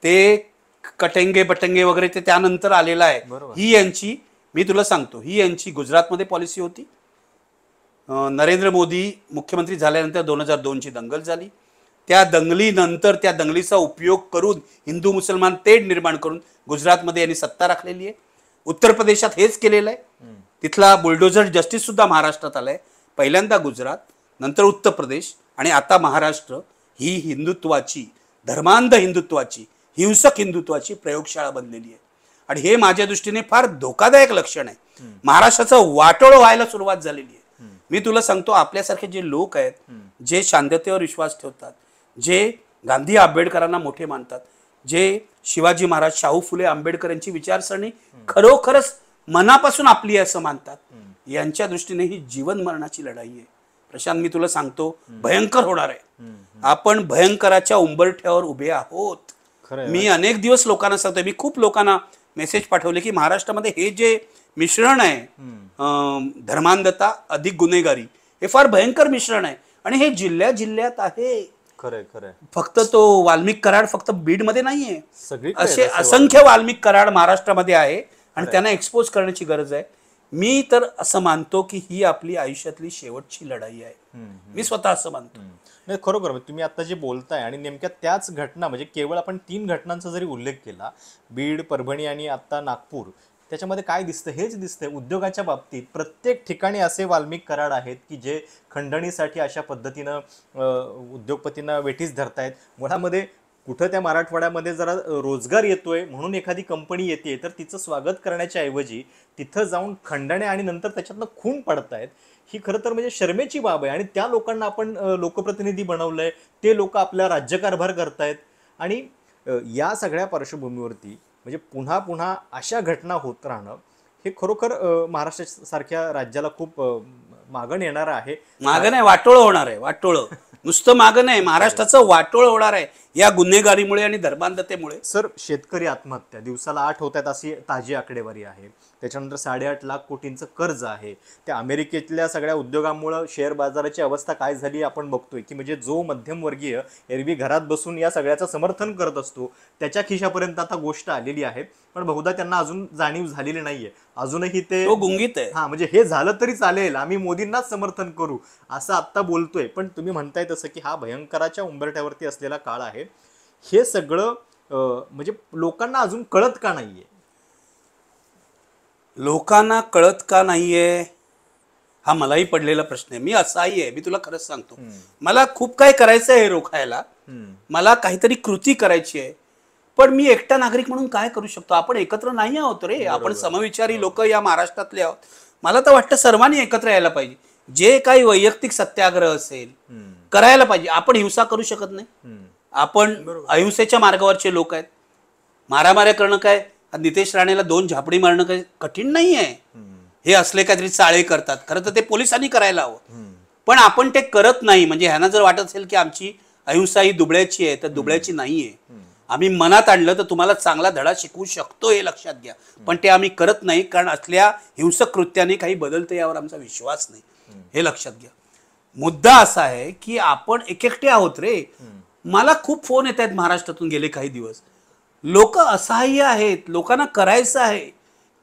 ते कटेंगे बटंगे वगैरे ते त्यानंतर आलेलं आहे. बरोबर. ही यांची, मी तुला सांगतो, ही यांची गुजरातमध्ये पॉलिसी होती. नरेंद्र मोदी मुख्यमंत्री झाल्यानंतर 2002ची दंगल झाली. त्या दंगलीनंतर त्या दंगलीचा उपयोग करून हिंदू मुसलमान तेढ निर्माण करून गुजरातमध्ये यांनी सत्ता राखलेली आहे. उत्तर प्रदेशात हेच केलेलं आहे. तिथला बुलडोझर जस्टिस सुद्धा महाराष्ट्रात आलाय. पहिल्यांदा गुजरात, नंतर उत्तर प्रदेश आणि आता महाराष्ट्र ही हिंदुत्वाची, धर्मांध हिंदुत्वाची, हिंसक हिंदुत्वाची प्रयोगशाळा बनलेली आहे. आणि हे माझ्या दृष्टीने फार धोकादायक लक्षण आहे. महाराष्ट्राचं वाटोळं व्हायला सुरुवात झालेली आहे. मी तुला सांगतो, आपल्यासारखे जे लोक आहेत, जे शांततेवर विश्वास ठेवतात, जे गांधी आंबेडकरांना मोठे मानतात, जे शिवाजी महाराज, शाहू फुले आंबेडकर यांची विचारसरणी खरोखरच मनापासून आपली आहे असं मानतात, यांच्या दृष्टीने ही जीवन मरणाची लढाई आहे. प्रशांत, मी तुला सांगतो, भयंकर होणार आहे. आपण भयंकराच्या उंबरठ्यावर उभे आहोत. मी अनेक दिवस लोकांना सांगतोय, मी खूप लोकांना मेसेज पाठवले की महाराष्ट्रामध्ये हे जे मिश्रण आहे, धर्मांधता अधिक गुन्हेगारी, हे फार भयंकर मिश्रण आहे. आणि हे जिल्ह्या जिल्ह्यात आहे. खरंय खरंय. फक्त तो वाल्मिक कराड फक्त बीडमध्ये नाहीये, सगळीकडे असे असंख्य वाल्मिक कराड महाराष्ट्रामध्ये आहे आणि त्यांना एक्सपोज करण्याची गरज आहे. मी तर असं मानतो की ही आपली आयुष्यातली शेवटची लढाई आहे. मी स्वतः असं मानतो. नाही, खरोखर तुम्ही आता जे बोलताय आणि नेमक्या त्याच घटना, म्हणजे केवळ आपण 3 घटनांचा जरी उल्लेख केला, बीड, परभणी आणि आता नागपूर, त्याच्यामध्ये काय दिसतं? हेच दिसतंय. उद्योगाच्या बाबतीत प्रत्येक ठिकाणी असे वाल्मिक कराड आहेत की जे खंडणीसाठी अशा पद्धतीनं उद्योगपतींना वेठीस धरतायत. मुळामध्ये कुठं त्या मराठवाड्यामध्ये जरा रोजगार येतोय म्हणून एखादी कंपनी येते, तर तिचं स्वागत करण्याच्या ऐवजी तिथं जाऊन खंडण्या आणि नंतर त्याच्यातनं खून पडतायत. ही खरं तर म्हणजे शर्मेची बाब आहे. आणि त्या लोकांना आपण लोकप्रतिनिधी बनवलंय, ते लोक आपला राज्यकारभार करतायत. आणि या सगळ्या पार्श्वभूमीवरती म्हणजे पुन्हा पुन्हा अशा घटना होत राहणं हे खरोखर महाराष्ट्रासारख्या राज्याला खूप मागण येणार आहे. मागं नाही, वाटोळं होणार आहे. वाटोळं, नुसतं मागं नाही, महाराष्ट्राचं वाटोळं होणार आहे या गुन्हेगारीमुळे आणि धर्मांधतेमुळे. सर, शेतकरी आत्महत्या दिवसाला 8 होत आहेत अशी ताजी आकडेवारी आहे. त्याच्यानंतर 8.5 लाख कोटींचं कर्ज आहे. त्या अमेरिकेतल्या सगळ्या उद्योगांमुळे शेअर बाजाराची अवस्था काय झाली आपण बघतोय की म्हणजे जो मध्यमवर्गीय एरवी घरात बसून या सगळ्याचं समर्थन करत असतो, त्याच्या खिशापर्यंत आता गोष्ट आलेली आहे. पण बहुधा त्यांना अजून जाणीव झालेली नाहीये. अजूनही ते गुंगीत आहे. म्हणजे हे झालं तरी चालेल, आम्ही मोदींनाच समर्थन करू असं आत्ता बोलतोय. पण तुम्ही म्हणताय तसं की हा भयंकराच्या उंबरठ्यावरती असलेला काळ आहे. हे सगळं म्हणजे लोकांना अजून कळत का नाहीये? लोकांना कळत का नाहीये हा मलाही पडलेला प्रश्न आहे. मी असाही आहे, मी तुला खरंच सांगतो. मला खूप काय करायचं आहे रोखायला, मला काहीतरी कृती करायची आहे. पण मी एकटा नागरिक म्हणून काय करू शकतो? आपण एकत्र नाही आहोत रे. आपण समविचारी लोक या महाराष्ट्रातले आहोत. मला तर वाटतं सर्वांनी एकत्र यायला पाहिजे. जे काही वैयक्तिक सत्याग्रह असेल करायला पाहिजे. आपण हिंसा करू शकत नाही. आपण अहिंसेच्या मार्गावरचे लोक आहेत. मारामाऱ्या करणं काय, नितेश राणेला 2 झापडी मारणं काही कठीण नाही आहे. हे असले काहीतरी चाळे करतात. खरं तर ते पोलिसांनी करायला हवं, पण आपण ते करत नाही. म्हणजे ह्यांना जर वाटत असेल की आमची अहिंसा ही दुबळ्याची आहे, तर दुबळ्याची नाहीये. आम्ही मनात आणलं तर तुम्हाला चांगला धडा शिकवू शकतो, हे लक्षात घ्या. पण ते आम्ही करत नाही, कारण असल्या हिंसक कृत्याने काही बदलतं यावर आमचा विश्वास नाही, हे लक्षात घ्या. मुद्दा असा आहे की आपण एकटे आहोत रे. मला खूप फोन येत आहेत महाराष्ट्रातून गेले काही दिवस. लोक असहाय्य आहेत, लोकांना करायचं आहे,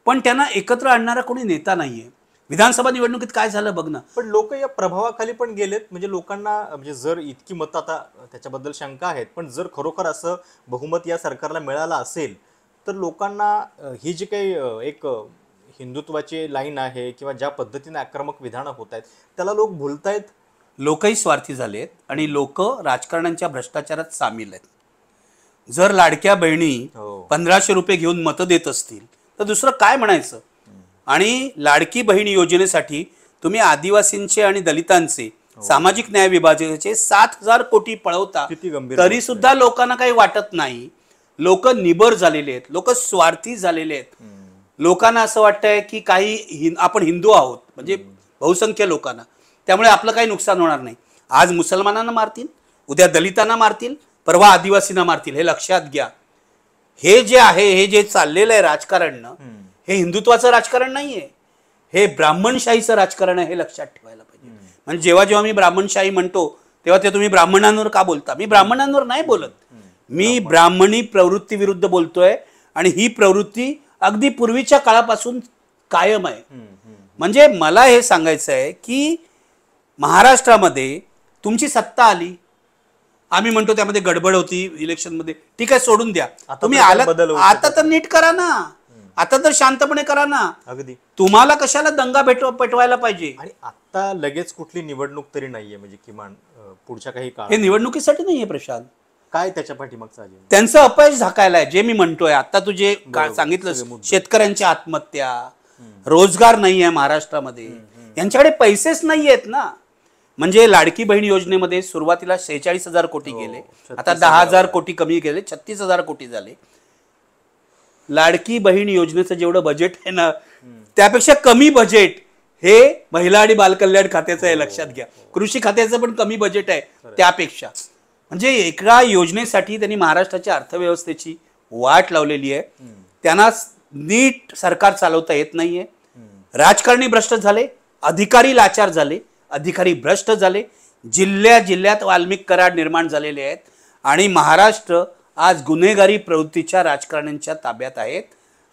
पण त्यांना एकत्र आणणारा कोणी नेता नाहीये. विधानसभा निवडणुकीत काय झालं बघ ना. पण लोक या प्रभावाखाली पण गेलेत. म्हणजे लोकांना, म्हणजे जर इतकी मतं, आता त्याच्याबद्दल शंका आहेत, पण जर खरोखर असं बहुमत या सरकारला मिळालं असेल तर लोकांना ही जी काही एक हिंदुत्वाची लाईन आहे किंवा ज्या पद्धतीने आक्रमक विधानं होत आहेत त्याला लोक भुलतायत. लोकही स्वार्थी झालेत आणि लोक राजकारण्यांच्या भ्रष्टाचारात सामील आहेत. जर लाडक्या बहिणी 1500 रुपये घेऊन मतं देत असतील तर दुसरं काय म्हणायचं. आणि लाडकी बहीण योजनेसाठी तुम्ही आदिवासींचे आणि दलितांचे सामाजिक न्याय विभागाचे 7,000 कोटी पळवता, तरी सुद्धा लोकांना काही वाटत नाही. लोक निबर झालेले आहेत, लोक स्वार्थी झालेले आहेत. लोकांना असं वाटतंय की काही आपण हिंदू आहोत, म्हणजे बहुसंख्य लोकांना, त्यामुळे आपलं काही नुकसान होणार नाही. आज मुसलमानांना मारतील, उद्या दलितांना मारतील, परवा आदिवासींना मारतील, हे लक्षात घ्या. हे जे आहे, हे जे चाललेलं आहे राजकारण, हे हिंदुत्वाचं राजकारण नाहीये, हे ब्राह्मणशाहीचं राजकारण आहे, हे लक्षात ठेवायला पाहिजे. म्हणजे जेव्हा जेव्हा मी ब्राह्मणशाही म्हणतो तेव्हा ते तुम्ही ब्राह्मणांवर का बोलता? मी ब्राह्मणांवर नाही बोलत. मी ब्राह्मणी प्रवृत्ती विरुद्ध बोलतोय आणि ही प्रवृत्ती अगदी पूर्वीच्या काळापासून कायम आहे. म्हणजे मला हे सांगायचं आहे की महाराष्ट्रामध्ये तुमची सत्ता आली, आम्ही म्हणतो त्यामध्ये गडबड होती इलेक्शनमध्ये, ठीक आहे सोडून द्या, तुम्ही आलात आता तर नीट करा ना, आता तर शांतपणे करा ना. अगदी तुम्हाला कशाला दंगा पेटवायला पाहिजे. आणि आता लगेच कुठली निवडणूक तरी नाहीये, म्हणजे किमान पुढच्या काही काळ हे निवडणुकीसाठी नाहीये प्रशांत, काय त्याच्या पाठीमागचं आहे त्यांचं अपयश झाकायला आहे. जे मी म्हणतोय आता तू जे सांगितलं, शेतकऱ्यांच्या आत्महत्या, रोजगार नाही आहे महाराष्ट्रामध्ये, यांच्याकडे पैसेच नाही आहेत ना. म्हणजे लाडकी बहीण योजनेमध्ये सुरुवातीला 46,000 कोटी गेले, आता 10,000 कोटी कमी गेले, 36,000 कोटी झाले. लाडकी बहीण योजनेचं जेवढं बजेट आहे ना, त्यापेक्षा कमी बजेट हे महिला आणि बालकल्याण खात्याचं आहे, लक्षात घ्या. कृषी खात्याचं पण कमी बजेट आहे त्यापेक्षा. म्हणजे एका योजनेसाठी त्यांनी महाराष्ट्राच्या अर्थव्यवस्थेची वाट लावलेली आहे. त्यांना नीट सरकार चालवता येत नाहीये. राजकारणी भ्रष्ट झाले, अधिकारी लाचार झाले, अधिकारी भ्रष्ट झाले, जिल्ह्यात वाल्मिक कराड निर्माण झालेले आहेत आणि महाराष्ट्र आज गुन्हेगारी प्रवृत्तीच्या राजकारण्यांच्या ताब्यात आहेत.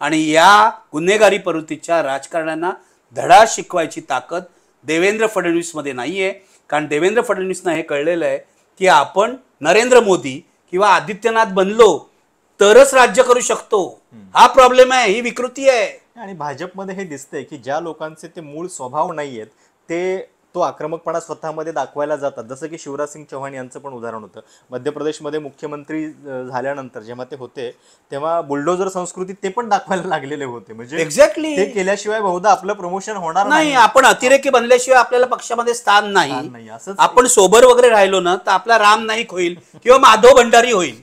आणि या गुन्हेगारी प्रवृत्तीच्या राजकारण्यांना धडा शिकवायची ताकद देवेंद्र फडणवीसमध्ये नाहीये. कारण देवेंद्र फडणवीसना हे कळलेलं आहे की आपण नरेंद्र मोदी किंवा आदित्यनाथ बनलो तरच राज्य करू शकतो. हा प्रॉब्लेम आहे, ही विकृती आहे. आणि भाजपमध्ये हे दिसतंय की ज्या लोकांचे ते मूळ स्वभाव नाही आहेत ते तो आक्रमकपणा स्वतःमध्ये दाखवायला जातात. जसं की शिवराज सिंग चौहान यांचं पण उदाहरण होतं. मध्य प्रदेशमध्ये मुख्यमंत्री झाल्यानंतर जेव्हा ते होते तेव्हा बुलडोजर संस्कृती ते पण दाखवायला लागलेले होते. म्हणजे एक्झॅक्टली ते केल्याशिवाय बहुधा आपलं प्रमोशन होणार नाही. आपण अतिरेकी बनल्याशिवाय आपल्याला पक्षामध्ये स्थान नाही. आपण सोबर वगैरे राहिलो ना तर आपला राम नाईक होईल किंवा माधव भंडारी होईल.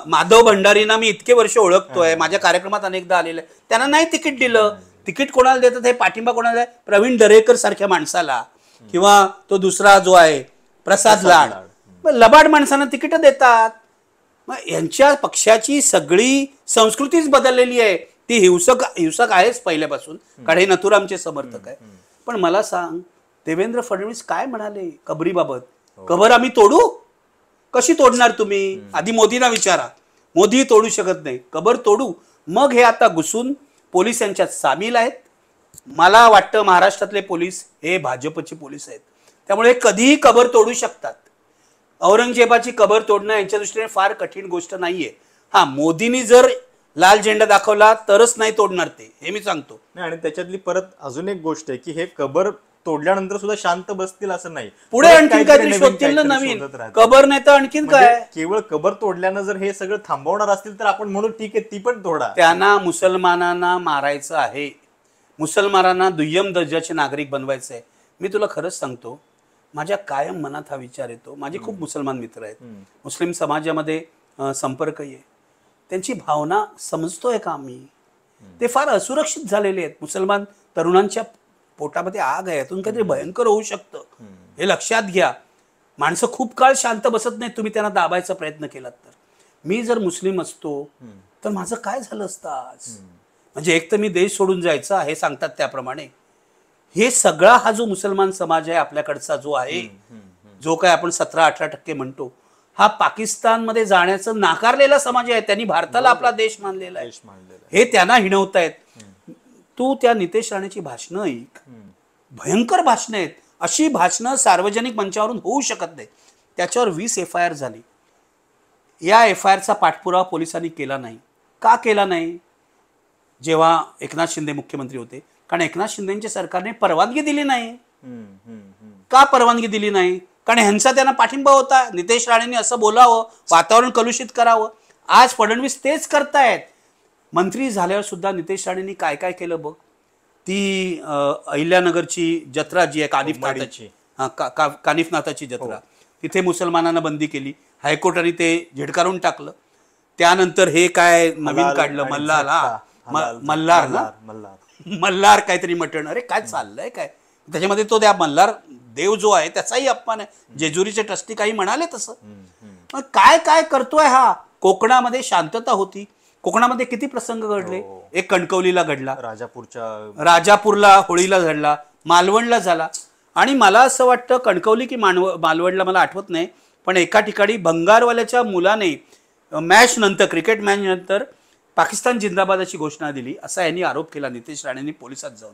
माधव भंडारींना मी इतके वर्ष ओळखतोय, माझ्या कार्यक्रमात अनेकदा आलेले. त्यांना नाही तिकीट दिलं. तिकीट कोणाला देतात हे पाठिंबा कोणाला आहे? प्रवीण दरेकर सारख्या माणसाला किंवा तो दुसरा जो आहे प्रसाद लाड, लबाड माणसांना तिकीट देतात. मग यांच्या पक्षाची सगळी संस्कृतीच बदललेली आहे. ती हिंसक आहेच पहिल्यापासून, कारण हे नथुरामचे समर्थक आहे. पण मला सांग, देवेंद्र फडणवीस काय म्हणाले कबरीबाबत? कबर आम्ही तोडू? कशी तोडणार तुम्ही? आधी मोदींना विचारा. मोदी तोडू शकत नाही, कबर तोडू? मग हे आता घुसून पोलीस यांच्यात सामील आहेत. मला वाटतं महाराष्ट्रातले पोलीस हे भाजपचे पोलीस आहेत, त्यामुळे कधीही कबर तोडू शकतात. औरंगजेबाची कबर तोडणं यांच्या दृष्टीने फार कठीण गोष्ट नाहीये. हा, मोदींनी जर लाल झेंडा दाखवला तरच नाही तोडणार ते, हे मी सांगतो. आणि त्याच्यातली परत अजून एक गोष्ट आहे की हे कबर तोडल्यानंतर सुद्धा शांत बसतील असं नाही, पुढे आणखी काहीतरी शोधतील ना नवीन. कबर नाही तर आणखीन काय? केवळ कबर तोडल्यानं जर हे सगळं थांबवणार असतील तर आपण म्हणू ठीक आहे ती पण तोडा. त्यांना मुसलमानांना मारायचं आहे, मुसलमानांना दुय्यम दर्जाचे नागरिक बनवायचं आहे. मी तुला खरंच सांगतो, माझ्या कायम मनात हा विचार येतो. माझे खूप मुसलमान मित्र आहेत, मुस्लिम समाजामध्ये संपर्क आहे. त्यांची भावना समजतोय का मी? ते फार असुरक्षित झालेले आहेत. मुसलमान तरुणांच्या पोटामध्ये आग आहे, यातून काहीतरी भयंकर होऊ शकतं, हे लक्षात घ्या. माणसं खूप काळ शांत बसत नाहीत तुम्ही त्यांना दाबायचा प्रयत्न केलात तर. मी जर मुस्लिम असतो तर माझं काय झालं असतं आज? म्हणजे एक तर मी देश सोडून जायचा, हे सांगतात त्याप्रमाणे. हे सगळा हा जो मुसलमान समाज आहे आपल्याकडचा जो आहे, जो काय आपण 17-18% म्हणतो, हा पाकिस्तानमध्ये जाण्याचं नाकारलेला समाज आहे. त्यांनी भारताला आपला देश मानलेला आहे, हे त्यांना हिणवतायत. तू त्या नितेश राणेची भाषणं ऐक, भयंकर भाषणं आहेत. अशी भाषणं सार्वजनिक मंचावरून होऊ शकत नाही. त्याच्यावर 20 FIR झाली. या FIRचा पाठपुरावा पोलिसांनी केला नाही. का केला नाही? जेव्हा एकनाथ शिंदे मुख्यमंत्री होते, कारण एकनाथ शिंदेच्या सरकारने परवानगी दिली नाही. का परवानगी दिली नाही? कारण ह्यांचा त्यांना पाठिंबा होता. नितेश राणेंनी असं बोलावं, वातावरण कलुषित करावं. आज फडणवीस तेच करतायत. मंत्री झाल्यावर सुद्धा नितेश राणेंनी काय काय केलं बघ. ती अहिल्यानगरची जत्रा जी आहे कानिफनाथाची, कानिफनाथाची जत्रा, तिथे मुसलमानांना बंदी केली. हायकोर्टाने ते झिडकारून टाकलं. त्यानंतर हे काय नवीन काढलं, मल्हार काहीतरी मटण. अरे काय चाललंय काय त्याच्यामध्ये? तो त्या मल्हार देव जो आहे त्याचाही अपमान आहे. जेजुरीचे ट्रस्टी काही म्हणाले तसं. मग काय काय करतोय हा? कोकणामध्ये शांतता होती, कोकणामध्ये किती प्रसंग घडले. एक कणकवलीला घडला, राजापूरला होळीला घडला, मालवणला झाला. आणि मला असं वाटतं कणकवली की मालवणला मला आठवत नाही, पण एका ठिकाणी भंगारवाल्याच्या मुलाने मॅच नंतर, क्रिकेट मॅच नंतर पाकिस्तान जिंदाबाद अशी घोषणा दिली असा यांनी आरोप केला नितेश राणेंनी पोलिसात जाऊन.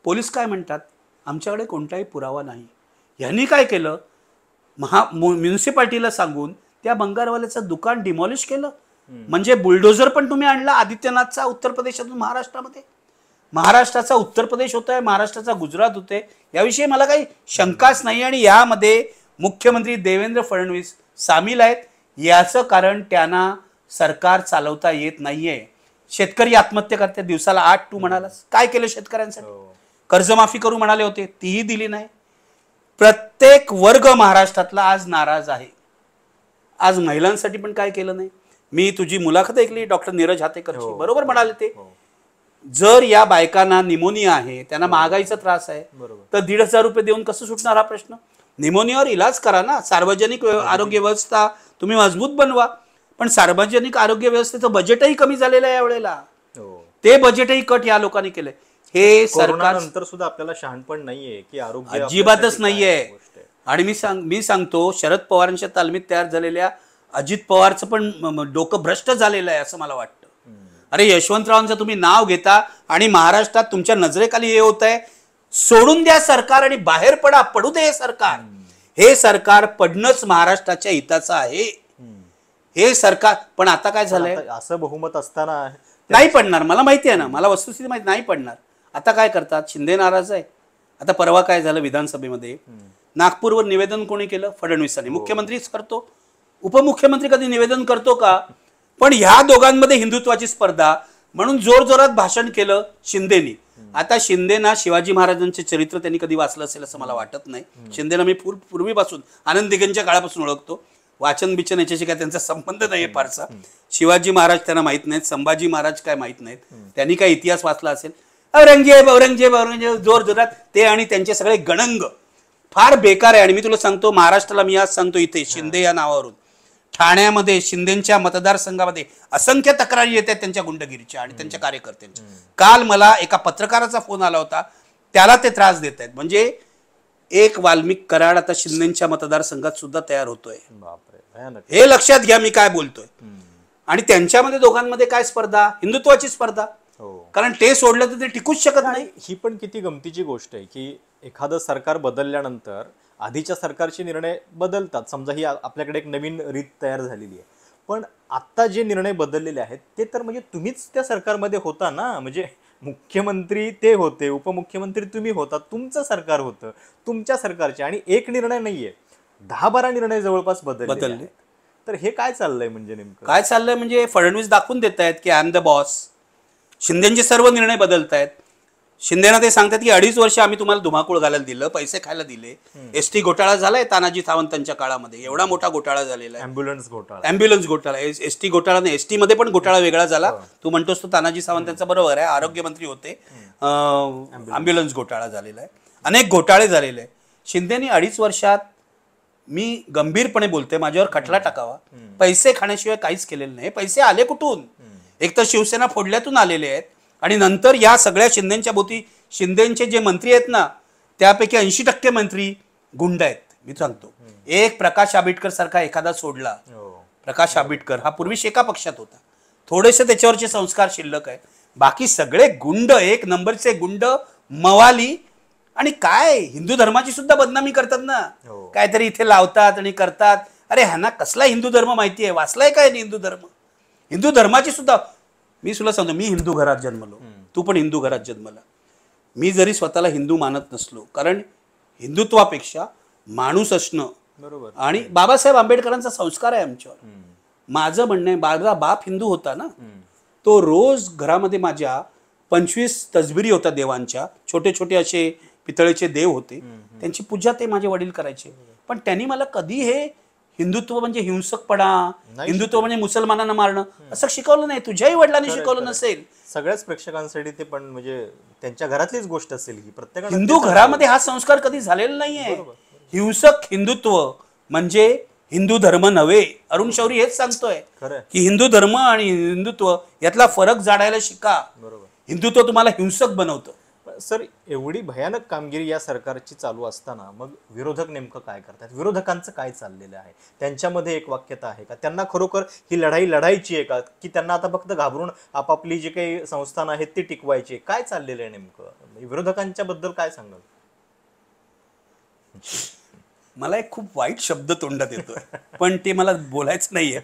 पोलीस काय म्हणतात, आमच्याकडे कोणताही पुरावा नाही. यांनी काय केलं, म्युन्सिपाल्टीला सांगून त्या बंगारवाल्याचं दुकान डिमॉलिश केलं. म्हणजे बुलडोझर पण तुम्ही आणला आदित्यनाथचा उत्तर प्रदेशातून महाराष्ट्रामध्ये. महाराष्ट्राचा उत्तर प्रदेश होत आहे, महाराष्ट्राचा गुजरात होते, याविषयी मला काही शंकाच नाही. आणि यामध्ये मुख्यमंत्री देवेंद्र फडणवीस सामील आहेत. याचं कारण त्यांना सरकार चालवता येत नाहीये. शेतकरी आत्महत्या करते दिवसाला 8, तू म्हणालास. काय केलं शेतकऱ्यांसाठी? कर्जमाफी करू म्हणाले होते, तीही दिली नाही. प्रत्येक वर्ग महाराष्ट्रातला आज नाराज आहे. आज महिलांसाठी पण काय केलं नाही. मी तुझी मुलाखत ऐकली डॉक्टर नीरज हातेकरची, बरोबर म्हणाले ते. जर या बायकांना निमोनिया आहे, त्यांना महागाईचा त्रास आहे, तर 1,500 रुपये देऊन कसं सुटणार हा प्रश्न? निमोनियावर इलाज करा ना. सार्वजनिक आरोग्य व्यवस्था तुम्ही मजबूत बनवा. पण सार्वजनिक आरोग्य व्यवस्थेचं बजेटही कमी झालेलं आहे यावेळेला. ते बजेटही कट या लोकांनी केलंय. हे सरकार नंतर सुद्धा आपल्याला शहाणपण नाहीये की आरोग्य अजिबातच नाहीये. आणि मी सांगतो, शरद पवारांच्या तालमीत तयार झालेल्या अजित पवारचं पण डोकं भ्रष्ट झालेलं आहे असं मला वाटतं. अरे यशवंतरावांचं तुम्ही नाव घेता आणि महाराष्ट्रात तुमच्या नजरेखाली हे होत आहे. सोडून द्या सरकार आणि बाहेर पडा. पडू दे हे सरकार. हे सरकार पडणंच महाराष्ट्राच्या हिताचं आहे. हे सरकार पण आता काय झालंय, असं बहुमत असताना नाही पडणार. मला माहिती आहे ना, मला वस्तुस्थिती माहिती, नाही पडणार. आता काय करतात, शिंदे नाराज आहे. आता परवा काय झालं विधानसभेमध्ये, नागपूरवर निवेदन कोणी केलं? फडणवीसांनी. मुख्यमंत्रीच करतो. उपमुख्यमंत्री कधी निवेदन करतो का? पण ह्या दोघांमध्ये हिंदुत्वाची स्पर्धा म्हणून जोरजोरात भाषण केलं शिंदेनी. आता शिंदेना शिवाजी महाराजांचे चरित्र त्यांनी कधी वाचलं असेल असं मला वाटत नाही. शिंदेना मी पूर्वीपासून आनंद दिगंच्या काळापासून ओळखतो. वाचन बिचन याच्याशी काय त्यांचा संबंध नाही फारसा. शिवाजी महाराज त्यांना माहित नाहीत, संभाजी महाराज काय माहित नाहीत. त्यांनी काय इतिहास वाचला असेल? औरंगजेब औरंगजेब औरंगजेब जोरजोरात ते आणि त्यांचे सगळे गणंग फार बेकार आहे. आणि मी तुला सांगतो, महाराष्ट्राला मी आज सांगतो, इथे शिंदे या नावावरून ठाण्यामध्ये शिंदेच्या मतदारसंघामध्ये असंख्य तक्रारी येतात त्यांच्या गुंडगिरीच्या आणि त्यांच्या कार्यकर्त्यांच्या. काल मला एका पत्रकाराचा फोन आला होता, त्याला ते त्रास देत आहेत. म्हणजे एक वाल्मिक कराड आता शिंदेच्या मतदारसंघात सुद्धा तयार होतोय. हे लक्षात घ्या मी काय बोलतोय. आणि त्यांच्यामध्ये दोघांमध्ये काय स्पर्धा? हिंदुत्वाची स्पर्धा. कारण ते सोडलं तर ते टिकूच शकत नाही. ही पण किती गमतीची गोष्ट आहे की एखादं सरकार बदलल्यानंतर आधीच्या सरकारचे निर्णय बदलतात. समजा ही आपल्याकडे एक नवीन रीत तयार झालेली आहे, पण आता जे निर्णय बदललेले आहेत ते तर म्हणजे तुम्हीच त्या सरकारमध्ये होता ना. म्हणजे मुख्यमंत्री ते होते, उपमुख्यमंत्री तुम्ही होता, तुमचं सरकार होतं, तुमच्या सरकारचे. आणि एक निर्णय नाहीये, 10-12 निर्णय जवळपास बदलले. तर हे काय चाललंय? म्हणजे नेमकं काय चाललंय म्हणजे फडणवीस दाखवून देत आहेत की आय एम द बॉस. शिंदेचे सर्व निर्णय बदलत आहेत. शिंदेना ते सांगतात की 2.5 वर्ष आम्ही तुम्हाला धुमाकूळ घालायला दिलं, पैसे खायला दिले. एसटी घोटाळा झालाय तानाजी सावंतांच्या काळामध्ये, एवढा मोठा घोटाळा झालेला आहे. ॲम्ब्युलन्स घोटाळा, एसटी घोटाळा नाही, एसटी मध्ये पण घोटाळा वेगळा झाला. तू म्हणतोस तो तानाजी सावंतांचा बरोबर आहे, आरोग्यमंत्री होते. ॲम्ब्युलन्स घोटाळा झालेला आहे, अनेक घोटाळे झालेले आहे. शिंदेनी 2.5 वर्षात, मी गंभीरपणे बोलतोय, माझ्यावर खटला टाकावा, पैसे खाण्याशिवाय काहीच केलेलं नाही. पैसे आले कुठून? एक तर शिवसेना फोडल्यातून आलेले आहेत आणि नंतर या सगळ्या शिंदेच्या भोवती शिंदेचे जे मंत्री आहेत ना, त्यापैकी 80% मंत्री गुंड आहेत. मी सांगतो, एक प्रकाश आंबेडकर सारखा एखादा सोडला. प्रकाश आंबेडकर हा पूर्वी शेका पक्षात होता, थोडेसे त्याच्यावरचे संस्कार शिल्लक आहे. बाकी सगळे गुंड, एक नंबरचे गुंड, मवाली. आणि काय हिंदू धर्माची सुद्धा बदनामी करतात ना. काहीतरी इथे लावतात आणि करतात. अरे ह्यांना कसला हिंदू धर्म माहिती आहे? वाचलाय काय हिंदू धर्म? हिंदू धर्माची सुद्धा, मी तुला सांगतो, मी हिंदू घरात जन्मलो, तू पण हिंदू घरात जन्मला. मी जरी स्वतःला हिंदू मानत नसलो, कारण हिंदुत्वापेक्षा माणूस असणं बरोबर आणि बाबासाहेब आंबेडकरांचा संस्कार आहे आमच्यावर. माझं म्हणणं आहे, माझा बाप हिंदू होता ना, तो रोज घरामध्ये माझ्या 25 तसबिरी होत्या देवांच्या, छोटे छोटे असे पितळेचे देव होते, त्यांची पूजा ते माझे वडील करायचे. पण त्यांनी मला कधी हे हिंदुत्व म्हणजे हिंसकपणा, हिंदुत्व म्हणजे मुसलमानांना मारणं असं शिकवलं नाही. तुझ्याही वडिलांनी शिकवलं नसेल. सगळ्याच प्रेक्षकांसाठी ते पण म्हणजे त्यांच्या घरातलीच गोष्ट असेल की प्रत्येक हिंदू घरामध्ये हा संस्कार कधी झालेला नाहीये. हिंसक हिंदुत्व म्हणजे हिंदू धर्म नव्हे. अरुण शौरी हेच सांगतोय की हिंदू धर्म आणि हिंदुत्व यातला फरक जाणायला शिका. हिंदुत्व तुम्हाला हिंसक बनवतं. सर एवढी भयानक कामगिरी या सरकारची चालू असताना मग विरोधक नेमकं काय करतात? विरोधकांचं काय चाललेलं आहे? त्यांच्यामध्ये एक वाक्यता आहे का? त्यांना खरोखर ही लढाई लढायची आहे का, की त्यांना आता फक्त घाबरून आपापली जी काही संस्थानं आहेत ती टिकवायची आहे? काय चाललेलं आहे नेमकं? विरोधकांच्या बद्दल काय सांगाल? मला एक खूप वाईट शब्द तोंडात येतोय, पण ते मला बोलायचं नाहीये.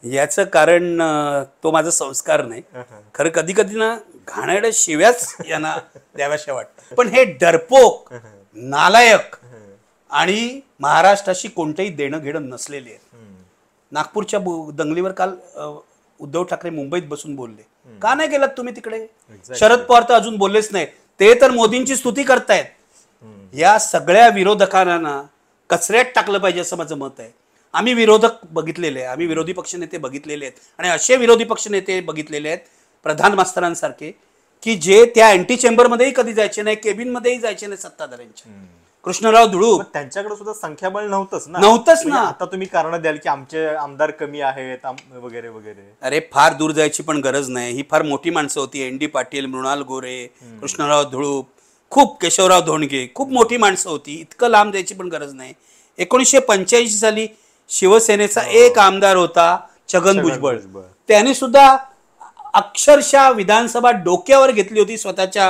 याचं कारण तो माझा संस्कार नाही. खरं कधी कधी ना घाणेरड्या शिव्याच यांना द्याव्याशा वाटतं. पण हे डरपोक, नालायक आणि महाराष्ट्राशी कोणतेही देणं घेणं नसलेले आहेत. नागपूरच्या दंगलीवर काल उद्धव ठाकरे मुंबईत बसून बोलले. का नाही गेलात तुम्ही तिकडे? शरद पवार तर अजून बोललेच नाही. ते तर मोदींची स्तुती करतायत. या सगळ्या विरोधकांना कचऱ्यात टाकलं पाहिजे असं माझं मत आहे. आम्ही विरोधक बघितलेले आहे, आम्ही विरोधी पक्षनेते बघितलेले आहेत आणि असे विरोधी पक्षनेते बघितलेले आहेत प्रधान मास्तरांसारखे, की जे त्या अँटी चेंबरमध्येही कधी जायचे नाही, केबिनमध्येही जायचे नाही सत्ताधाऱ्यांच्या. कृष्णराव धुळू, त्यांच्याकडे सुद्धा संख्याबळ नव्हतंच ना. आता तुम्ही कारण द्याल की आमचे आमदार कमी आहेत वगैरे वगैरे. अरे फार दूर जायची पण गरज नाही. ही फार मोठी माणसं होती. एन.डी. पाटील, मृणाल गोरे, कृष्णराव धुळू, खूप केशवराव धोंडगे, खूप मोठी माणसं होती. इतकं लांब जायची पण गरज नाही. 1985 साली शिवसेनेचा एक आमदार होता छगन भुजबळ. त्याने सुद्धा अक्षरशः विधानसभा डोक्यावर घेतली होती स्वतःच्या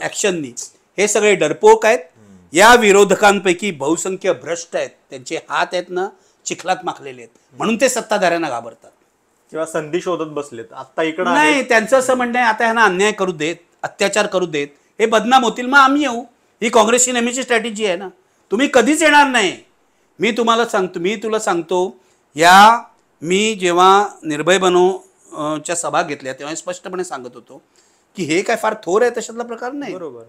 ऍक्शननी. हे सगळे डरपोक आहेत. या विरोधकांपैकी बहुसंख्य भ्रष्ट आहेत. त्यांचे हात आहेत ना चिखलात माखलेले आहेत, म्हणून ते सत्ताधाऱ्यांना घाबरतात किंवा संधी शोधत बसलेत. आता इकडे नाही, त्यांचं असं म्हणणं आहे आता ह्यांना अन्याय करू देत, अत्याचार करू देत, हे बदनाम होतील, मग आम्ही येऊ. ही काँग्रेसची नेहमीची स्ट्रॅटेजी आहे ना. तुम्ही कधीच येणार नाही. मी तुला सांगतो, मी जेव्हा निर्भय बनो च्या सभा घेतल्या तेव्हा स्पष्टपणे सांगत होतो की हे काय फार थोर आहे तशातला प्रकार नाही. बरोबर.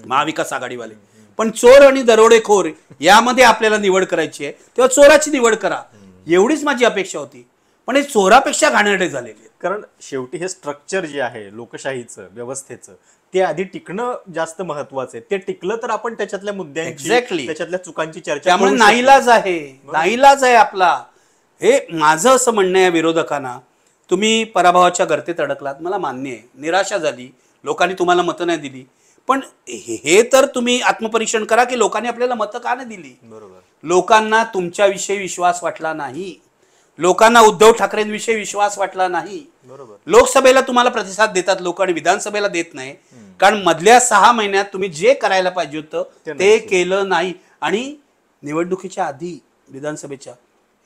महाविकास आघाडीवाले पण चोर आणि दरोडेखोर यामध्ये आपल्याला निवड करायची आहे, तेव्हा चोराची निवड करा, एवढीच माझी अपेक्षा होती. पण हे चोरापेक्षा घाणेरडे झालेले आहेत. कारण शेवटी हे स्ट्रक्चर जे आहे लोकशाहीचं, व्यवस्थेचं, ते आधी टिकणं जास्त महत्वाचं आहे. ते टिकलं तर आपण त्याच्यातल्या मुद्द्यांची, त्याच्यातल्या चुकांची चर्चा. त्यामुळे नाईलाज आहे आपला. हे माझं असं म्हणणं आहे विरोधकांना, तुम्ही पराभवाच्या गर्तेत अडकलात, मला मान्य आहे, निराशा झाली, लोकांनी तुम्हाला मतं नाही दिली. पण हे तर तुम्ही आत्मपरीक्षण करा की लोकांनी आपल्याला मतं का नाही दिली. बरोबर. लोकांना तुमच्याविषयी विश्वास वाटला नाही. लोकांना उद्धव ठाकरेंविषयी विश्वास वाटला नाही. बरोबर. लोकसभेला तुम्हाला प्रतिसाद देतात लोक आणि विधानसभेला देत नाही. कारण मधल्या 6 महिन्यात तुम्ही जे करायला पाहिजे होतं ते केलं नाही. आणि निवडणुकीच्या आधी विधानसभेच्या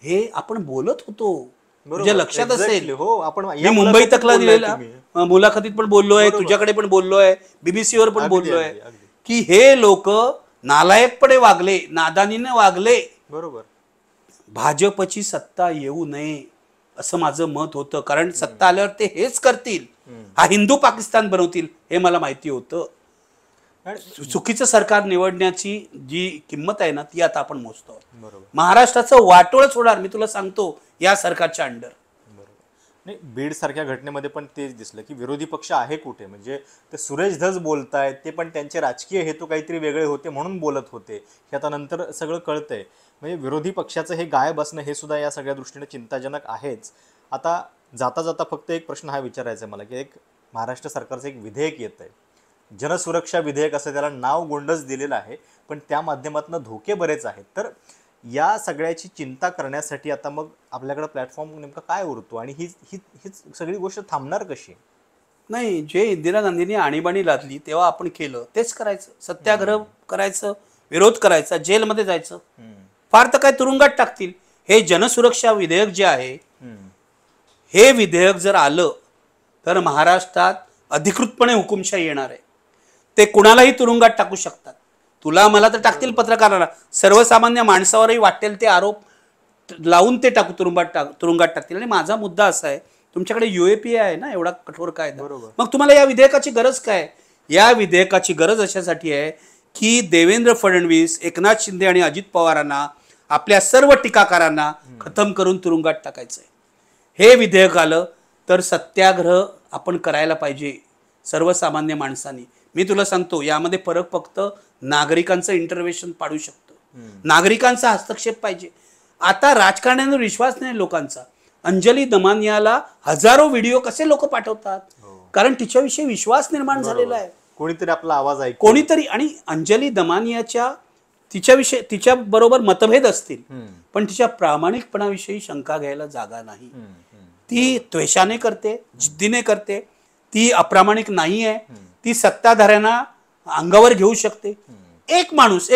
हे आपण बोलत होतो, म्हणजे लक्षात असेल. हो, आपण मी मुंबई तकला दिलेला मुलाखतीत पण बोललोय, तुझ्याकडे पण बोललोय, बीबीसीवर पण बोललोय की हे लोक नालायकपणे वागले, नादानीने वागले. बरोबर. भाजपची सत्ता येऊ नये असं माझं मत होतं. कारण सत्ता आल्यावर ते हेच करतील, हा हिंदू पाकिस्तान बनवतील, हे मला माहिती होतं. चुकीचं सरकार निवडण्याची जी किंमत आहे ना ती आता आपण मोजतो. महाराष्ट्राचं वाटोळच होणार, मी तुला सांगतो, या सरकारच्या अंडर. नाही, बीड सारख्या घटनेमध्ये पण तेच दिसलं की विरोधी पक्ष आहे कुठे. म्हणजे ते सुरेश धस बोलतायत, ते पण त्यांचे राजकीय हेतू काहीतरी वेगळे होते म्हणून बोलत होते, हे आता नंतर सगळं कळतंय. म्हणजे विरोधी पक्षाचं हे गायब असणं हे सुद्धा या सगळ्या दृष्टीने चिंताजनक आहेच. आता जाता जाता फक्त एक प्रश्न हा विचारायचा आहे मला की एक महाराष्ट्र सरकारचं एक विधेयक येत आहे, जनसुरक्षा विधेयक असं त्याला नाव गोंडच दिलेलं आहे, पण त्या माध्यमातून धोके बरेच आहेत. तर या सगळ्याची चिंता करण्यासाठी आता मग आपल्याकडे प्लॅटफॉर्म नेमका काय उरतो आणि ही सगळी गोष्ट थांबणार कशी? नाही, जे इंदिरा गांधींनी आणीबाणी लादली तेव्हा आपण केलं तेच करायचं. सत्याग्रह करायचं, विरोध करायचा, जेलमध्ये जायचं, फार तर काय तुरुंगात टाकतील. हे जनसुरक्षा विधेयक जे आहे, हे विधेयक जर आलं तर महाराष्ट्रात अधिकृतपणे हुकुमशाही येणार आहे. ते कुणालाही तुरुंगात टाकू शकतात. तुला मला तर टाकतील, पत्रकारांना, सर्वसामान्य माणसावरही वाटेल ते आरोप लावून ते तुरुंगात टाकतील. आणि माझा मुद्दा असा आहे, तुमच्याकडे UAPA आहे ना, एवढा कठोर कायदा, मग तुम्हाला या विधेयकाची गरज काय? या विधेयकाची गरज अशासाठी आहे की देवेंद्र फडणवीस, एकनाथ शिंदे आणि अजित पवारांना, आपल्या सर्व टीकाकारांना खतम करून तुरुंगात टाकायचं आहे. हे विधेयक आलं तर सत्याग्रह आपण करायला पाहिजे सर्वसामान्य माणसांनी. मी तुला सांगतो, यामध्ये फरक फक्त नागरिकांचं इंटरव्हेन्शन पाडू शकतो, नागरिकांचा हस्तक्षेप पाहिजे. आता राजकारण्यांवर विश्वास नाही लोकांचा. अंजली दमानियाला हजारो व्हिडिओ कसे लोक पाठवतात, कारण तिच्याविषयी विश्वास निर्माण झालेला आहे. कोणीतरी आपला आवाज ऐकतो. कोणीतरी. आणि अंजली दमानियाच्या तिच्या बरोबर मतभेद असतील, पण तिच्या प्रामाणिकपणाविषयी शंका घ्यायला जागा नाही. ती त्वेषाने करते, जिद्दीने करते, ती अप्रामाणिक नाही आहे, ती सत्ताधाऱ्यांना अंगावर घेऊ शकते. एक माणूस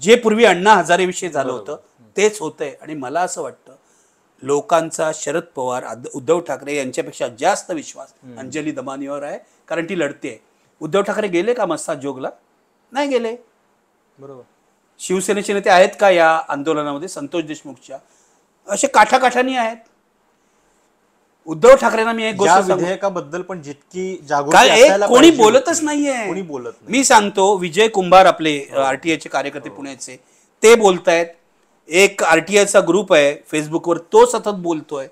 जे पूर्वी अण्णा हजारे विषयी झालं होतं तेच होतंय. आणि मला असं वाटतं लोकांचा शरद पवार, उद्धव ठाकरे यांच्यापेक्षा जास्त विश्वास अंजली दमानियावर आहे, कारण ती लढते. उद्धव ठाकरे गेले का मस्ता जोगला? नाही गेले. बरोबर. शिवसेनेचे नेते आहेत का या आंदोलनामध्ये? संतोष देशमुखच्या असे काठाकाठानी आहेत. उद्धव ठाकरेंना मी एक गोष्ट विधेयकाबद्दल पण जितकी जागृती कोणी बोलतच नाहीये. कोणी बोलत नाही. मी सांगतो, विजय कुंभार आपले आरटीआयचे कार्यकर्ते पुण्याचे, ते बोलतायत. एक आरटीआयचा ग्रुप आहे फेसबुकवर, तो सतत बोलतोय.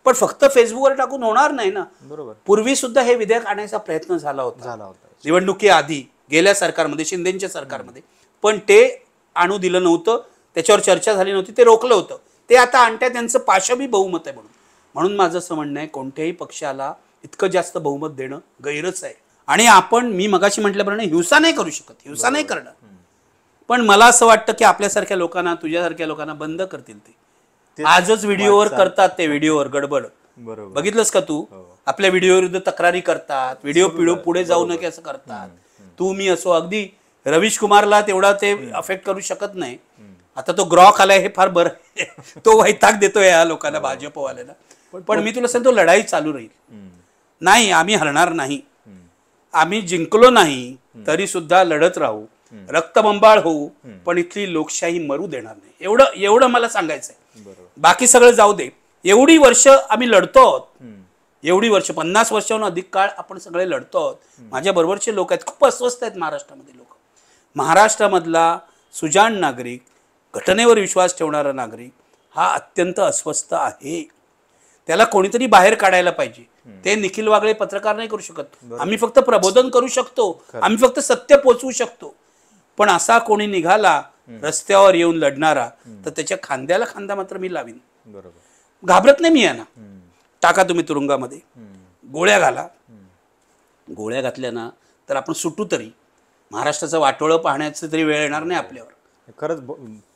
पण फक्त फेसबुकवर टाकून होणार नाही ना. बरोबर. पूर्वी सुद्धा हे विधेयक आणायचा प्रयत्न झाला होता निवडणुकीआधी, गेल्या सरकारमध्ये, शिंदेच्या सरकारमध्ये, पण ते आणू दिलं नव्हतं, त्याच्यावर चर्चा झाली नव्हती, ते रोखलं होतं. ते आता आणत्या, त्यांचं पाशवी बहुमत आहे म्हणून माझं असं म्हणणं आहे, कोणत्याही पक्षाला इतकं जास्त बहुमत देणं गैरच आहे. आणि मी मगाशी म्हटल्याप्रमाणे हिंसा नाही करू शकत, हिंसा नाही करणं. पण मला असं वाटतं की आपल्यासारख्या लोकांना, तुझ्यासारख्या लोकांना बंद करतील ते. आजच व्हिडिओवर करतात, ते व्हिडिओवर गडबड. बघितलंस का तू? आपल्या व्हिडिओ विरुद्ध तक्रारी करतात, व्हिडिओ पुढे जाऊ नये असं करतात. तू मी असो, अगदी रवीश कुमारला तेवढा ते अफेक्ट करू शकत नाही. आता तो ग्रॉक आलाय हे फार बरं, तो वैताग देतोय या लोकांना, भाजपवाल्याला. पण मी तुला सांगतो, लढाई चालू राहील. नाही, आम्ही हरणार नाही. आम्ही जिंकलो नाही तरी सुद्धा लढत राहू, रक्तबंबाळ होऊ, पण इथली लोकशाही मरू देणार नाही. एवढं मला सांगायचंय. बाकी सगळं जाऊ दे. एवढी वर्ष आम्ही लढतो आहोत, एवढी वर्ष, 50 वर्षाहून अधिक काळ आपण सगळे लढतो आहोत. माझ्या बरोबरचे लोक आहेत, खूप अस्वस्थ आहेत महाराष्ट्रामध्ये लोक. महाराष्ट्रामधला सुजाण नागरिक, घटनेवर विश्वास ठेवणारा नागरिक हा अत्यंत अस्वस्थ आहे. त्याला कोणीतरी बाहेर काढायला पाहिजे. ते निखिल वागळे पत्रकार नाही करू शकत. आम्ही फक्त प्रबोधन करू शकतो, आम्ही फक्त सत्य पोचवू शकतो. पण असा कोणी निघाला रस्त्यावर येऊन लढणारा, तर त्याच्या खांद्याला खांदा मात्र मी लावीन. घाबरत नाही मी यांना. टाका तुम्ही तुरुंगामध्ये, गोळ्या घाला. गोळ्या घातल्या ना तर आपण सुटू तरी. महाराष्ट्राचं वाटोळं पाहण्याचं तरी वेळ येणार नाही आपल्यावर. खरंच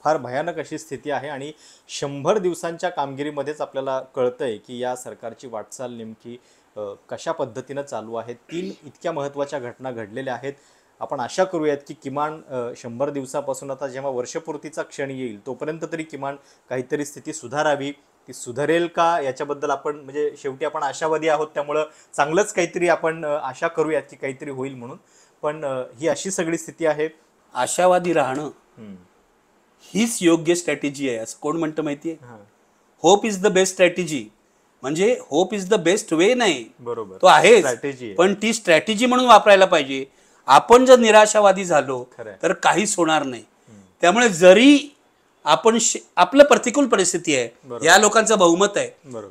फार भयानक अशी स्थिती आहे. आणि 100 दिवसांच्या कामगिरीमध्येच आपल्याला कळतंय की या सरकारची वाटचाल नेमकी कशा पद्धतीनं चालू आहे. 3 इतक्या महत्त्वाच्या घटना घडलेल्या आहेत. आपण आशा करूयात की किमान 100 दिवसापासून आता जेव्हा वर्षपूर्तीचा क्षण येईल तोपर्यंत तरी किमान काहीतरी स्थिती सुधारावी. ती सुधारेल का याच्याबद्दल आपण, म्हणजे शेवटी आपण आशावादी आहोत, त्यामुळं चांगलंच काहीतरी आपण आशा करूयात की काहीतरी होईल म्हणून. पण ही अशी सगळी स्थिती आहे. आशावादी राहणं हीच योग्य स्ट्रॅटेजी आहे असं कोण म्हणतं माहितीये? Hope is the best strategy. म्हणजे hope is the best way नाही, बरोबर, तो आहे, पण ती स्ट्रॅटेजी म्हणून वापरायला पाहिजे. आपण जर निराशावादी झालो तर काहीच होणार नाही. त्यामुळे जरी आपण आपलं प्रतिकूल परिस्थिती आहे, या लोकांचं बहुमत आहे,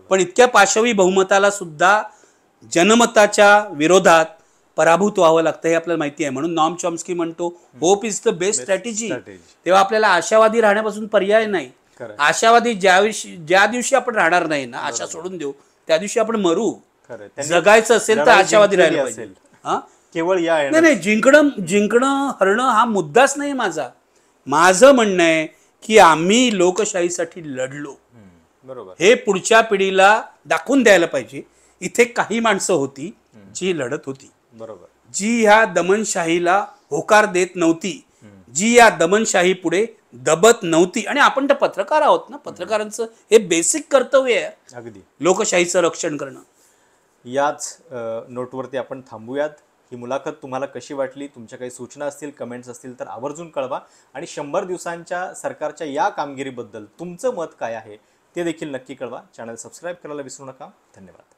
पण इतक्या पाशवी बहुमताला सुद्धा जनमताच्या विरोधात पराभूत व्हावं लागतं हे आपल्याला माहिती आहे. म्हणून नॉम चॉम्स्की म्हणतो hope is the best strategy. तेव्हा आपल्याला आशावादी राहण्यापासून पर्याय नाही. आशावादी ज्या दिवशी आपण राहणार नाही ना, आशा सोडून देऊ, त्या दिवशी आपण मरू. जगायचं असेल तर आशावादी राहायला पाहिजे. केवळ या नाही, जिंकणं हरणं हा मुद्दाच नाही माझा. माझं म्हणणं आहे की आम्ही लोकशाहीसाठी लढलो, बरोबर, हे पुढच्या पिढीला दाखवून द्यायला पाहिजे. इथे काही माणसं होती जी लढत होती, बरोबर, जी ह्या दमनशाहीला होकार देत नव्हती, जी या दमनशाही पुढे दबत नव्हती. आणि आपण तर पत्रकार आहोत ना, पत्रकारांचं हे बेसिक कर्तव्य आहे अगदी लोकशाहीचं रक्षण करणं. याच नोटवरती आपण थांबूयात. ही मुलाखत तुम्हाला कशी वाटली? तुमच्या काही सूचना असतील, कमेंट्स असतील तर आवर्जून कळवा. आणि 100 दिवसांच्या सरकारच्या या कामगिरीबद्दल तुमचं मत काय आहे ते देखील नक्की कळवा. चॅनल सबस्क्राईब करायला विसरू नका. धन्यवाद.